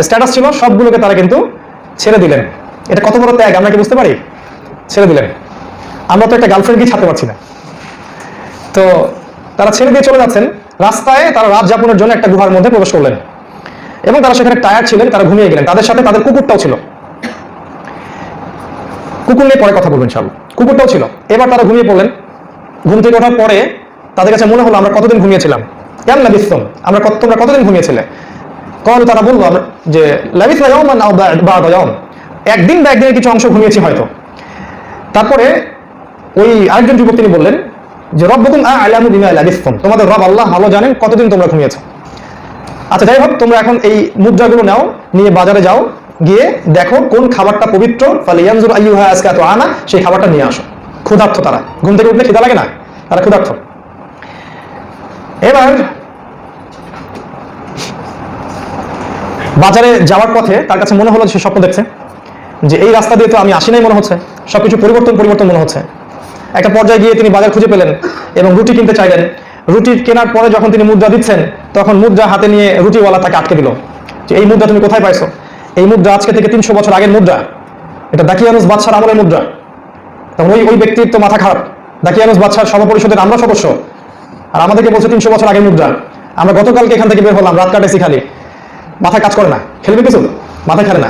স্ট্যাটাস ছিল, সবগুলোকে তারা কিন্তু ছেড়ে দিলেন। এটা কত বড় ত্যাগ, আমরা কি বুঝতে পারি? ছেড়ে দিলেন। আমরা তো একটা গার্লফ্রেন্ডকেই ছাড়তে পারছি না। তো তারা ছেড়ে দিয়ে চলে যাচ্ছেন। রাস্তায় তারা রাত যাপনের জন্য একটা গুহার মধ্যে প্রবেশ করলেন এবং তারা সেখানে টায়ার্ড ছিলেন, তারা ঘুমিয়ে গেলেন। তাদের সাথে তাদের কুকুরটাও ছিল। কুকুর নিয়ে পরে কথা বলবেন ইনশাআল্লাহ। কুকুরটাও ছিল। এবার তারা ঘুমিয়ে পড়লেন। ঘুম থেকে ওঠার পরে তাদের কাছে মনে হলো আমরা কতদিন ঘুমিয়েছিলাম, কেন লাবিসতুম, তোমরা কতদিন ঘুমিয়েছিলে? কারণ তারা বললো যে লাবিসনা ইয়াওমান আও বা'দা ইয়াওম, একদিন বা একদিনের কিছু অংশ ঘুমিয়েছি হয়তো। তারপরে ওই আরেকজন যুবক তিনি বললেন যে রব্বুকুম আ'লামু বিমা লাবিসতুম, তোমাদের রব আল্লাহ ভালো জানেন কতদিন তোমরা ঘুমিয়েছো। আচ্ছা যাই হোক, তোমরা এখন এই মুদ্রাগুলো নাও, নিয়ে বাজারে যাও, গিয়ে দেখো কোন খাবারটা পবিত্র, ফালিয়ানজুর আইয়ুহা আসকাতু আনা, সেই খাবারটা নিয়ে আসো। ক্ষুধার্ত তারা, ঘুম থেকে উঠলে খিদা লাগে না, তারা ক্ষুধার্ত। এবার বাজারে যাওয়ার পথে তার কাছে মনে হলো সে স্বপ্ন দেখছে যে এই রাস্তা দিয়ে তো আমি আসি নাই, মনে হচ্ছে সবকিছু পরিবর্তন মনে হচ্ছে। একটা পর্যায়ে গিয়ে তিনি বাজার খুঁজে পেলেন এবং রুটি কিনতে চাইলেন। রুটি কেনার পরে যখন তিনি মুদ্রা দিচ্ছেন, তখন মুদ্রা হাতে নিয়ে রুটিওয়ালা তাকে আটকে দিল যে এই মুদ্রা তুমি কোথায় পাইছো? এই মুদ্রা আজকে থেকে 300 বছর আগের মুদ্রা, এটা দাকিয়ানুস বাদশার আমলের মুদ্রা। তখন ওই ব্যক্তির তো মাথা খারাপ, দাকিয়ানুস বাদশার সভা পরিষদের আমরা সদস্য, আর আমাদেরকে বলছে 300 বছর আগের মুদ্রা। আমরা গতকালকে এখান থেকে বের হলাম, রাত কাটেছি, খালি মাথা কাজ করে না, খেলবে কিছু মাথা খেলে না।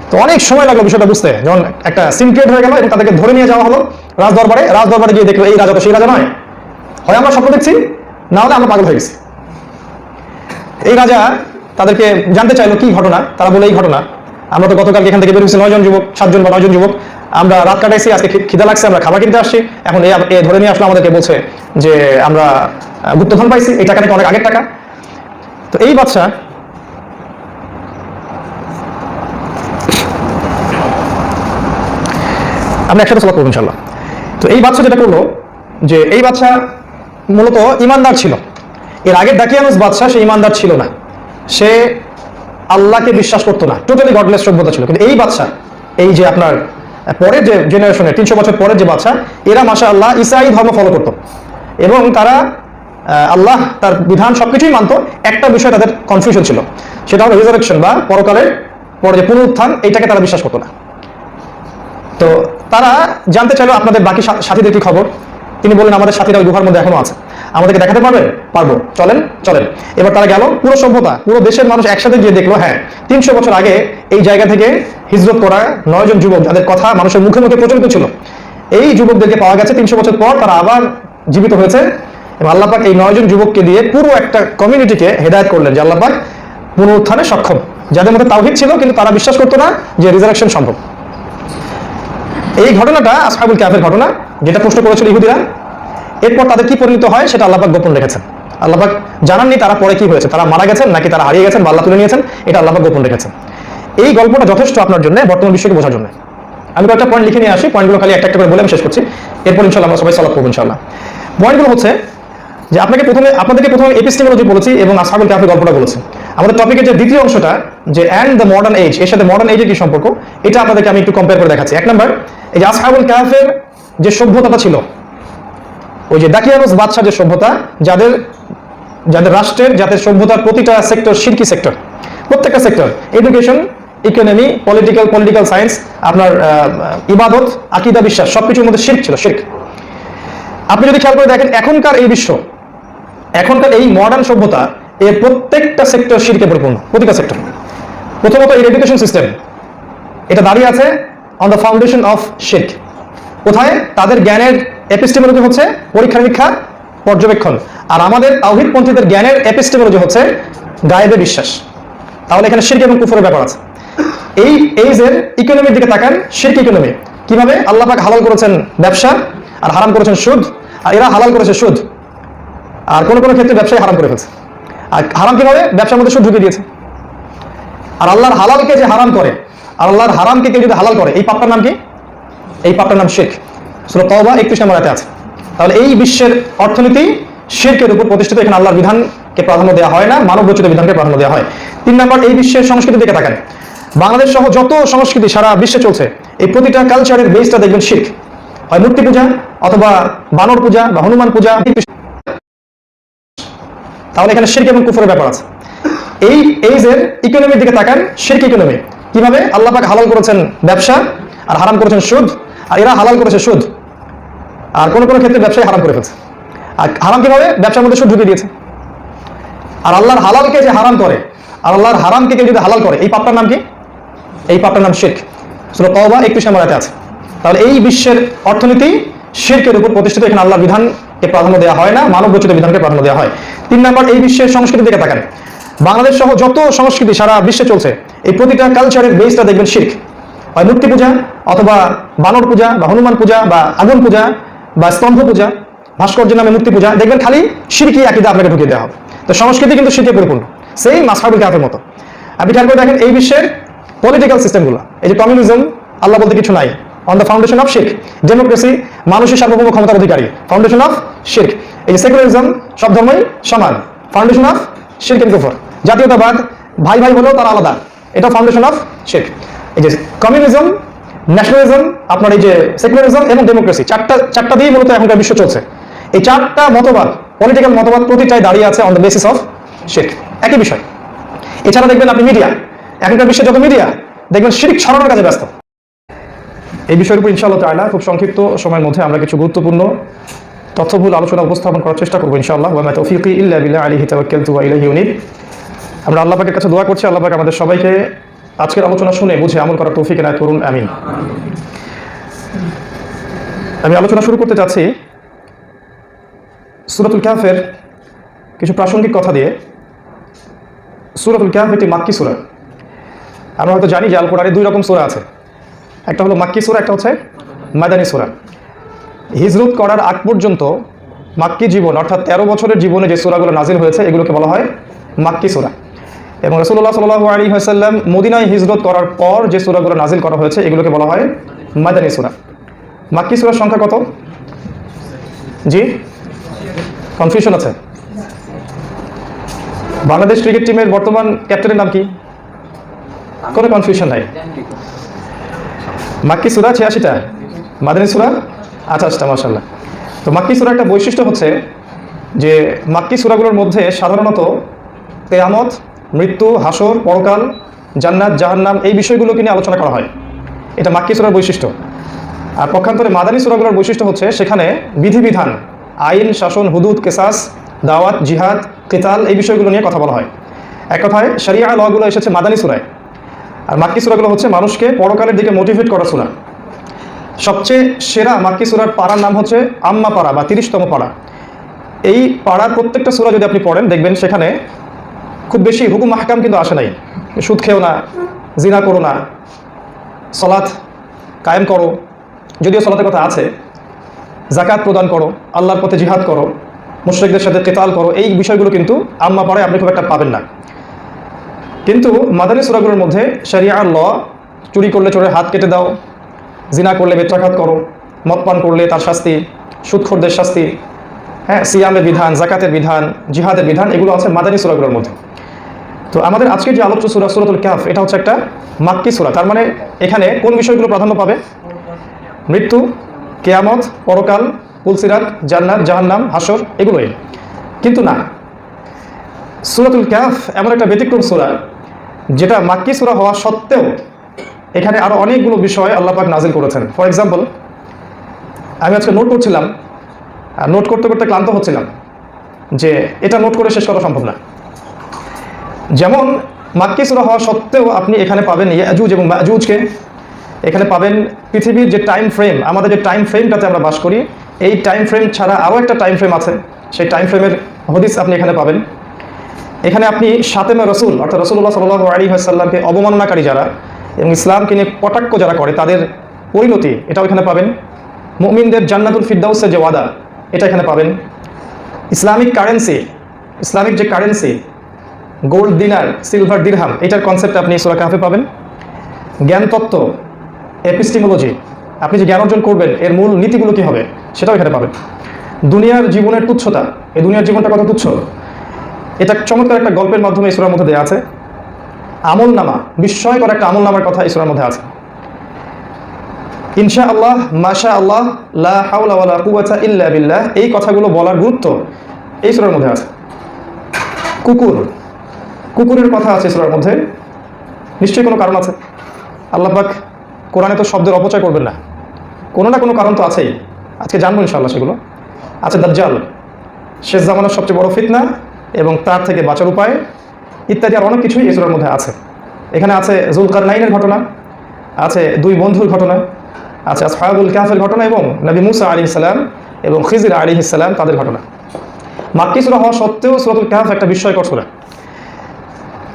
তো অনেক সময় লাগলো বিষয়টা বুঝতে, যখন একটা সিনক্রিয়েট হয়ে গেল এবং তাদেরকে ধরে নিয়ে যাওয়া হলো রাজদরবারে গিয়ে দেখলো এই রাজা তো সেই রাজা নয়, হয় আমরা স্বপ্ন দেখছি, না হলে আমরা পাগল হয়ে গেছি। এই রাজা তাদেরকে জানতে চাইলো কি ঘটনা। তারা বলে এই ঘটনা, আমরা তো গতকালকে এখান থেকে বের হয়েছি 9 জন যুবক, 7 জন বা 9 জন যুবক, আমরা রাত কাটাইছি, আজকে খিদা লাগছে, আমরা খাবার কিনতে আসছি, এখন এ ধরে নিয়ে আসলো, আমাদেরকে বলছে যে আমরা গুপ্তধন পাইছি, এই টাকা নাকি অনেক আগের টাকা। তো এই বাদশা আমরা একসাথে সলাপ করবো ইনশাল্লাহ। তো এই বাদশা যেটা করলো, যে এই বাদশা মূলত ইমানদার ছিল। এর আগের দাকিয়ানুস বাদশা সে ইমানদার ছিল না, সে আল্লাহকে বিশ্বাস করতো না, টোটালি গডলেস সভ্যতা ছিল। কিন্তু এই বাদশা, এই যে আপনার পরের যে জেনারেশনের 300 বছর পরের যে বাদশা, এরা মাশাআল্লাহ ঈসাই ধর্ম ফলো করতো এবং তারা আল্লাহ তার বিধান সবকিছুই মানতো। একটা বিষয় তাদের কনফিউশন ছিল, সেটা হলো রিজারেকশন বা পরকালের পরে যে পুনরুত্থান, এইটাকে তারা বিশ্বাস করতো না। তো তারা জানতে চাইলো আপনাদের বাকি সাথীদের কি খবর। তিনি বললেন আমাদের সাথীরা ওই গুহার মধ্যে এখনো আছে, আমাদেরকে দেখাতে পারবেন? পারবো, চলেন। এবার তারা গেল, পুরো সভ্যতা, পুরো দেশের মানুষ একসাথে গিয়ে দেখলো হ্যাঁ 300 বছর আগে এই জায়গা থেকে হিজরত করা 9 জন যুবক, যাদের কথা মানুষের মুখে মুখে প্রচলিত ছিল, এই যুবকদেরকে পাওয়া গেছে। 300 বছর পর তারা আবার জীবিত হয়েছে এবং আল্লাহ পাক এই 9 জন যুবককে দিয়ে পুরো একটা কমিউনিটিকে হেদায়েত করলেন যে আল্লাহ পাক পুনরুত্থানে সক্ষম, যাদের মধ্যে তাওহীদ ছিল কিন্তু তারা বিশ্বাস করতো না যে রিজারেকশন সম্ভব। এই ঘটনাটা আসহাবুল কাহফের ঘটনা, যেটা প্রশ্ন করেছিল ইহুদিরা। এরপর তাদের কি পরিণত হয় সেটা আল্লাহ পাক গোপন রেখেছেন। আল্লাহ পাক জানাননি তারা পরে কি হয়েছে, তারা মারা গেছেন নাকি তারা হারিয়ে গেছেন বা আল্লাহ তুলে নিয়েছেন, এটা আল্লাহ পাক গোপন রেখেছেন। এই গল্পটা যথেষ্ট আপনার জন্য বর্তমান বিশ্বকে বোঝার জন্য। আমি কয়েকটা পয়েন্ট লিখে নিয়ে আসি, পয়েন্টগুলো খালি একটা একটা করে বলে আমি শেষ করছি, এরপর ইনশাআল্লাহ আমরা সবাই সালাত করব ইনশাআল্লাহ। পয়েন্টগুলো হচ্ছে যে আপনাদেরকে প্রথমে এপিস্টেমোলজি বলেছি এবং আসহাবুল কাহফের গল্পটা বলেছি। আমাদের টপিকের যে দ্বিতীয় অংশটা যে অ্যান্ড দ্য মডার্ন এজ, এর সাথে মডার্ন এজের কি সম্পর্ক, এটা আপনাদেরকে আমি একটু কম্পেয়ার করে দেখাচ্ছি। এক নম্বর, এই যে আসহাবুল কাহফের যে সভ্যতাটা ছিল, ওই যে দাকিয়ানুস বাদশাহ যে সভ্যতা, যাদের রাষ্ট্রের যাদের সভ্যতার প্রতিটা সেক্টর শিরকি সেক্টর, প্রত্যেকটা sector, education, economy, political science, আপনার ইবাদত, আকীদা, বিশ্বাস, সবকিছুর মধ্যে শিরক ছিল, শিরক। আপনি যদি খেয়াল করে দেখেন এখনকার এই বিশ্ব, এখনকার এই মডার্ন সভ্যতা, এর প্রত্যেকটা সেক্টর শিরকে পরিপূর্ণ, প্রতিটা সেক্টর। প্রথমত এর এডুকেশন সিস্টেম, এটা দাঁড়িয়ে আছে অন দ্য ফাউন্ডেশন অফ শিরক। কোথায়? তাদের জ্ঞানের এপিস্টেমোলজি হচ্ছে পরীক্ষা নিরীক্ষা, পর্যবেক্ষণ, আর আমাদের তাওহীদপন্থীদের জ্ঞানের এপিস্টেমোলজি হচ্ছে গায়েবে বিশ্বাস। তাহলে এখানে শিরক এবং কুফরের ব্যাপার আছে। এই এইজের ইকোনমির দিকে তাকান, শিরক ইকোনমি। কিভাবে? আল্লাহ পাক হালাল করেছেন ব্যবসা আর হারাম করেছেন সুদ, আর এরা হালাল করেছে সুদ, আর কোনো কোনো ক্ষেত্রে ব্যবসায় হারাম করে ফেলছে। আর হারাম কিভাবে? ব্যবসার মধ্যে সুদ ঢুকিয়ে দিয়েছে। আর আল্লাহর হালালকে যে হারাম করে, আর আল্লাহর হারামকে কেউ যদি হালাল করে, এই পাপটার নাম কি? এই পাপটার নাম শিরক। সূরা তাওবা 31 নম্বর আয়াতে আছে। তাহলে এই বিশ্বের অর্থনীতি শিরকের উপর প্রতিষ্ঠিত। এখানে আল্লাহর বিধানকে প্রাধান্য দেওয়া হয় না, মানব রচিত বিধানকে প্রাধান্য দেওয়া হয়। 3 নম্বর, এই বিশ্বের সংস্কৃতির দিকে তাকান। বাংলাদেশ সহ যত সংস্কৃতি সারা বিশ্বে চলছে, এই প্রতিটা কালচারের বেসটা দেখবেন শিরক। হয় মূর্তি পূজা, অথবা বানর পূজা বা হনুমান পূজা। তাহলে এখানে শিরক এবং কুফরের ব্যাপার আছে। এই এইজের ইকোনমির দিকে তাকান, শিরক ইকোনমি। কিভাবে? আল্লাহ পাক হালাল করেছেন ব্যবসা আর হারাম করেছেন সুদ, আর এরা হালাল করেছে সুদ, আর কোনো কোনো ক্ষেত্রে ব্যবসায় হারাম করে ফেলছে। আর হারাম কিভাবে? ব্যবসার মধ্যে সুদ ঢুকিয়ে দিয়েছে। আর আল্লাহর হালালকে যে হারাম করে, আর আল্লাহর হারামকে কেউ যদি হালাল করে, এই পাপটার নাম কি? এই পাপটার নাম শিরক। সূরা তাওবা 31 নম্বর আয়াতে আছে। তাহলে এই বিশ্বের অর্থনীতি শিরকের উপর প্রতিষ্ঠিত। এখানে আল্লাহর বিধানকে প্রাধান্য দেওয়া হয় না, মানব রচিত বিধানকে প্রাধান্য দেওয়া হয়। 3 নম্বর, এই বিশ্বের সংস্কৃতির দিকে তাকান। বাংলাদেশ সহ যত সংস্কৃতি সারা বিশ্বে চলছে, এই প্রতিটা কালচারের বেসটা দেখবেন শিরক। হয় মূর্তি পূজা, অথবা বানর পূজা বা হনুমান পূজা বা আগুন পূজা বা স্তম্ভ পূজা, ভাস্কর্যের নামে মূর্তি পূজা, দেখবেন খালি শিরকি আকীদা আপনাকে ঢুকিয়ে দেওয়া হবে। তো সংস্কৃতি কিন্তু শিরকে পরিপূর্ণ, সেই আসহাবুল কাহফের মতো। আপনি খেয়াল করে দেখেন এই বিশ্বের পলিটিক্যাল সিস্টেমগুলো, এই যে কমিউনিজম, আল্লাহ বলতে কিছু নাই, অন দ্য ফাউন্ডেশন অফ শিরক। ডেমোক্রেসি, মানুষের সার্বভৌম ক্ষমতার অধিকারী, ফাউন্ডেশন অফ শিরক। এই যে সেকুলারিজম, সব ধর্মই সমান, ফাউন্ডেশন অফ শিরক এন্ড কুফর। জাতীয়তাবাদ, ভাই ভাই হলেও তারা আলাদা, এটা ফাউন্ডেশন অফ শিরক। এই যে কমিউনিজম, ন্যাশনালিজম, আপনার এই যে সেকুলারিজম এবং ডেমোক্রেসি, চারটা দিয়ে মূলত এখনকার বিশ্ব চলছে। এই চারটা মতবাদ, পলিটিক্যাল মতবাদ, প্রতিটাই দাঁড়িয়ে আছে অন দ্য বেসিস অফ শিরক, একই বিষয়। এছাড়া দেখবেন আপনি মিডিয়া, এখনকার বিশ্বে যত মিডিয়া দেখবেন শিরক ছড়ানোর কাজে ব্যস্ত। এই বিষয়ের উপর ইনশাআল্লাহ তাআলা খুব সংক্ষিপ্ত সময়ের মধ্যে আমরা কিছু গুরুত্বপূর্ণ তথ্যবহুল আলোচনা উপস্থাপন করার চেষ্টা করবো ইনশাআল্লাহ। ওয়া মা তাওফীকি ইল্লা বিল্লাহ, আলাইহি তাওয়াক্কালতু ওয়া ইলাইহি উনীব। আমরা আল্লাহ পাকের কাছে দোয়া করছি, আল্লাহ পাক আমাদের সবাইকে আজকের আলোচনা শুনে বুঝে আমল করার তৌফিক এনায়েত করুন, আমিন। আমি আলোচনা শুরু করতে চাচ্ছি সূরাতুল কাহফের কিছু প্রাসঙ্গিক কথা দিয়ে। সূরাতুল কাহফ একটি মাক্কি সূরা। আমরা হয়তো জানি যে আল কোরআনে 2 রকম সূরা আছে, একটা হলো মাক্কি সূরা, একটা হচ্ছে মাদানী সূরা। হিজরত করার আগ পর্যন্ত মাক্কি জীবন, অর্থাৎ 13 বছরের জীবনে যে সূরাগুলো নাজিল হয়েছে, এগুলোকে বলা হয় মাক্কি সূরা। এবং রাসূলুল্লাহ সাল্লাল্লাহু আলাইহি ওয়াসাল্লাম মদিনায় হিজরত করার পর যে সূরাগুলো নাজিল করা হয়েছে, এগুলোকে বলা হয় মাদানী সূরা। মাক্কি সূরার সংখ্যা কত? জি, কনফিউশন আছে। বাংলাদেশ ক্রিকেট টিমের বর্তমান ক্যাপ্টেনের নাম কি? কোনো কনফিউশন নাই। মাক্কি সূরা 86টা, মাদানী সূরা 28টা, মাশাআল্লাহ। তো মাক্কি সূরার একটা বৈশিষ্ট্য হচ্ছে যে মাক্কি সূরাগুলোর মধ্যে সাধারণত কিয়ামত, মৃত্যু, হাসর, পরকাল, জান্নাত, জাহান্নাম, এই বিষয়গুলোকে নিয়ে আলোচনা করা হয়। এটা মাক্কি সূরার বৈশিষ্ট্য। আর পক্ষান্তরে মাদানী সূরাগুলোর বৈশিষ্ট্য হচ্ছে সেখানে বিধিবিধান, আইন, শাসন, হুদুদ, কেসাস, দাওয়াত, জিহাদ, কিতাল, এই বিষয়গুলো নিয়ে কথা বলা হয়। এক কথায় শরিয়া লগুলো এসেছে মাদানী সূরায়। আর মাক্কি সূরাগুলো হচ্ছে মানুষকে পরকালের দিকে মোটিভেট করা সূরা। সবচেয়ে সেরা মাক্কি সূরার পাড়ার নাম হচ্ছে আম্মা পাড়া বা 30তম পাড়া। এই পাড়ার প্রত্যেকটা সূরা যদি আপনি পড়েন, দেখবেন সেখানে খুব বেশি হুকুম আহকাম কিন্তু আসে নাই। সুদ খেও না, জিনা করো না, সালাত কায়েম করো, যদিও সালাতের কথা আছে, যাকাত প্রদান করো, আল্লাহর পথে জিহাদ করো, মুশরিকদের সাথে কিতাল করো, এই বিষয়গুলো কিন্তু আম্মা পাড়ায় আপনি খুব একটা পাবেন না। কিন্তু মাদানী সূরাগুলোর মধ্যে শরিয়ার ল, চুরি করলে চোরের হাত কেটে দাও, জিনা করলে বেত্রাঘাত করো, মদ পান করলে তার শাস্তি, সুদখোরদের শাস্তি, হ্যাঁ, সিয়ামের বিধান, জাকাতের বিধান, জিহাদের বিধান, এগুলো আছে মাদানী সূরাগুলোর মধ্যে। তো আমাদের আজকের যে আলোচ্য সূরা সূরাতুল কাহফ, এটা হচ্ছে একটা মাক্কি সূরা। তার মানে এখানে কোন বিষয়গুলো প্রাধান্য পাবে? মৃত্যু, কিয়ামত, পরকাল, পুলসিরাত, জান্নাত, জাহান্নাম, হাসর, এগুলোই। কিন্তু না, সূরাতুল কাহফ এমন একটা ব্যতিক্রম সূরা যেটা মাক্কি সূরা হওয়া সত্ত্বেও এখানে আরও অনেকগুলো বিষয় আল্লাহ পাক নাজিল করেছেন। ফর এক্সাম্পল, আমি আজকে নোট করছিলাম, আর নোট করতে করতে ক্লান্ত হচ্ছিলাম যে এটা নোট করে শেষ করা সম্ভব না। যেমন মাক্কি সূরা হওয়া সত্ত্বেও আপনি এখানে পাবেন ইয়াজুজ এবং মাজুজকে, এখানে পাবেন পৃথিবীর যে টাইম ফ্রেম, আমাদের যে টাইম ফ্রেমটাতে আমরা বাস করি, এই টাইম ফ্রেম ছাড়া আরও একটা টাইম ফ্রেম আছে, সেই টাইম ফ্রেমের হদিস আপনি এখানে পাবেন। এখানে আপনি শাতেমে রসুল অর্থাৎ রাসূলুল্লাহ সাল্লাল্লাহু আলাইহি ওয়াসাল্লামকে অবমাননাকারী যারা এবং ইসলামকে নিয়ে কটাক্ষ যারা করে তাদের পরিণতি, এটাও এখানে পাবেন। মুমিনদের জান্নাতুল ফিরদাউসের যে ওয়াদা, এটা এখানে পাবেন। ইসলামিক কারেন্সি, ইসলামিক যে কারেন্সি, গোল্ড দিনার, সিলভার দিরহাম, এটার কনসেপ্ট আপনি সূরা কাহফে পাবেন। জ্ঞানতত্ত্ব, এপিস্টিমোলজি, আপনি যে জ্ঞান অর্জন করবেন এর মূল নীতিগুলো কী হবে, সেটাও এখানে পাবেন। দুনিয়ার জীবনের তুচ্ছতা, এই দুনিয়ার জীবনটা কত তুচ্ছ, এটা চমৎকার একটা গল্পের মাধ্যমে এই সূরার মধ্যে দেওয়া আছে। আমলনামা, বিস্ময়কর একটা আমলনামার কথা এই সূরার মধ্যে আছে। ইনশা আল্লাহ, মাশা আল্লাহ, লা হাওলা ওয়ালা কুওয়াতা ইল্লা বিল্লাহ, এই কথাগুলো বলার গুরুত্ব এই সূরার মধ্যে আছে। কুকুর, কুকুরের কথা আছে সূরার মধ্যে, নিশ্চয়ই কোনো কারণ আছে। আল্লাহ পাক কোরআনে তো শব্দের অপচয় করবেন না, কোনো না কোনো কারণ তো আছেই। আজকে জানবো ইনশাআল্লাহ সেগুলো। আছে দাজ্জাল, শেষ জামানার সবচেয়ে বড় ফিতনা এবং তার থেকে বাঁচার উপায়, ইত্যাদি আর অনেক কিছুই এই সূরার মধ্যে আছে। এখানে আছে যুলকারনাইনের ঘটনা, আছে দুই বন্ধুর ঘটনা, আছে আসহাবুল কাহফের ঘটনা এবং নবী মুসা আলাইহিস সালাম এবং খিজির আলাইহিস সালাম তাদের ঘটনা। মাক্কি সূরা হওয়া সত্ত্বেও সূরাতুল কাহফ একটা বিস্ময়কর সূরা।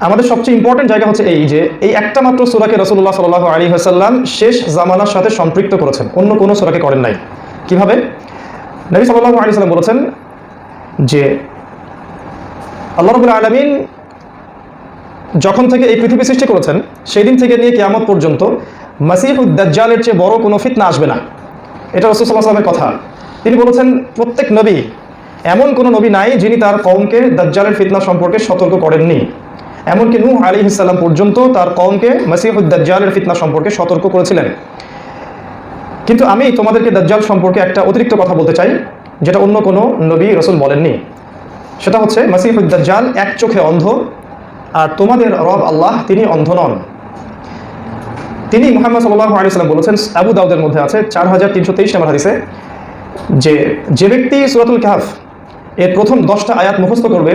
আমাদের সবচেয়ে ইম্পর্টেন্ট জায়গা হচ্ছে এই যে এই একটা মাত্র সূরাকে রাসূলুল্লাহ সাল্লাল্লাহু আলাইহি ওয়াসাল্লাম শেষ জামানার সাথে সম্পৃক্ত করেছেন, অন্য কোনো সূরাকে করেন নাই। কিভাবে? নবী সাল্লাল্লাহু আলাইহি ওয়াসাল্লাম বলেছেন যে আল্লাহ রাব্বুল আলামিন যখন থেকে এই পৃথিবী সৃষ্টি করেছেন সেই দিন থেকে নিয়ে কিয়ামত পর্যন্ত মাসিহুদ দাজ্জালের চেয়ে বড় কোনো ফিতনা আসবে না। এটা রাসূল সাল্লাল্লাহু আলাইহি ওয়াসাল্লামের কথা। তিনি বলেছেন প্রত্যেক নবী, এমন কোনো নবী নাই যিনি তার কওমকে দাজ্জালের ফিতনা সম্পর্কে সতর্ক করেননি। এমনকি নূহ আলাইহিস সালাম পর্যন্ত তার কওমকে মাসিহুদ দাজ্জালের ফিতনা সম্পর্কে সতর্ক করেছিলেন। কিন্তু আমি তোমাদেরকে দাজ্জাল সম্পর্কে একটা অতিরিক্ত কথা বলতে চাই, যেটা অন্য কোনো নবী রাসূল বলেননি। সেটা হচ্ছে মাসিহুদ দাজ্জাল এক চোখে অন্ধ, আর তোমাদের রব আল্লাহ তিনি অন্ধ নন। তিনি মুহাম্মদ সাল্লাল্লাহু আলাইহি ওয়াসাল্লাম বলেছেন, আবু দাউদের মধ্যে আছে 4323 নম্বর হাদিসে, যে ব্যক্তি সূরাতুল কাহফ এর প্রথম 10টা আয়াত মুখস্থ করবে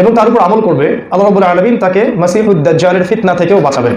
এবং তার উপর আমল করবে, আল্লাহ রাব্বুল আলামিন তাকে মাসিহুদ দাজ্জালের ফিতনা থেকেও বাঁচাবেন।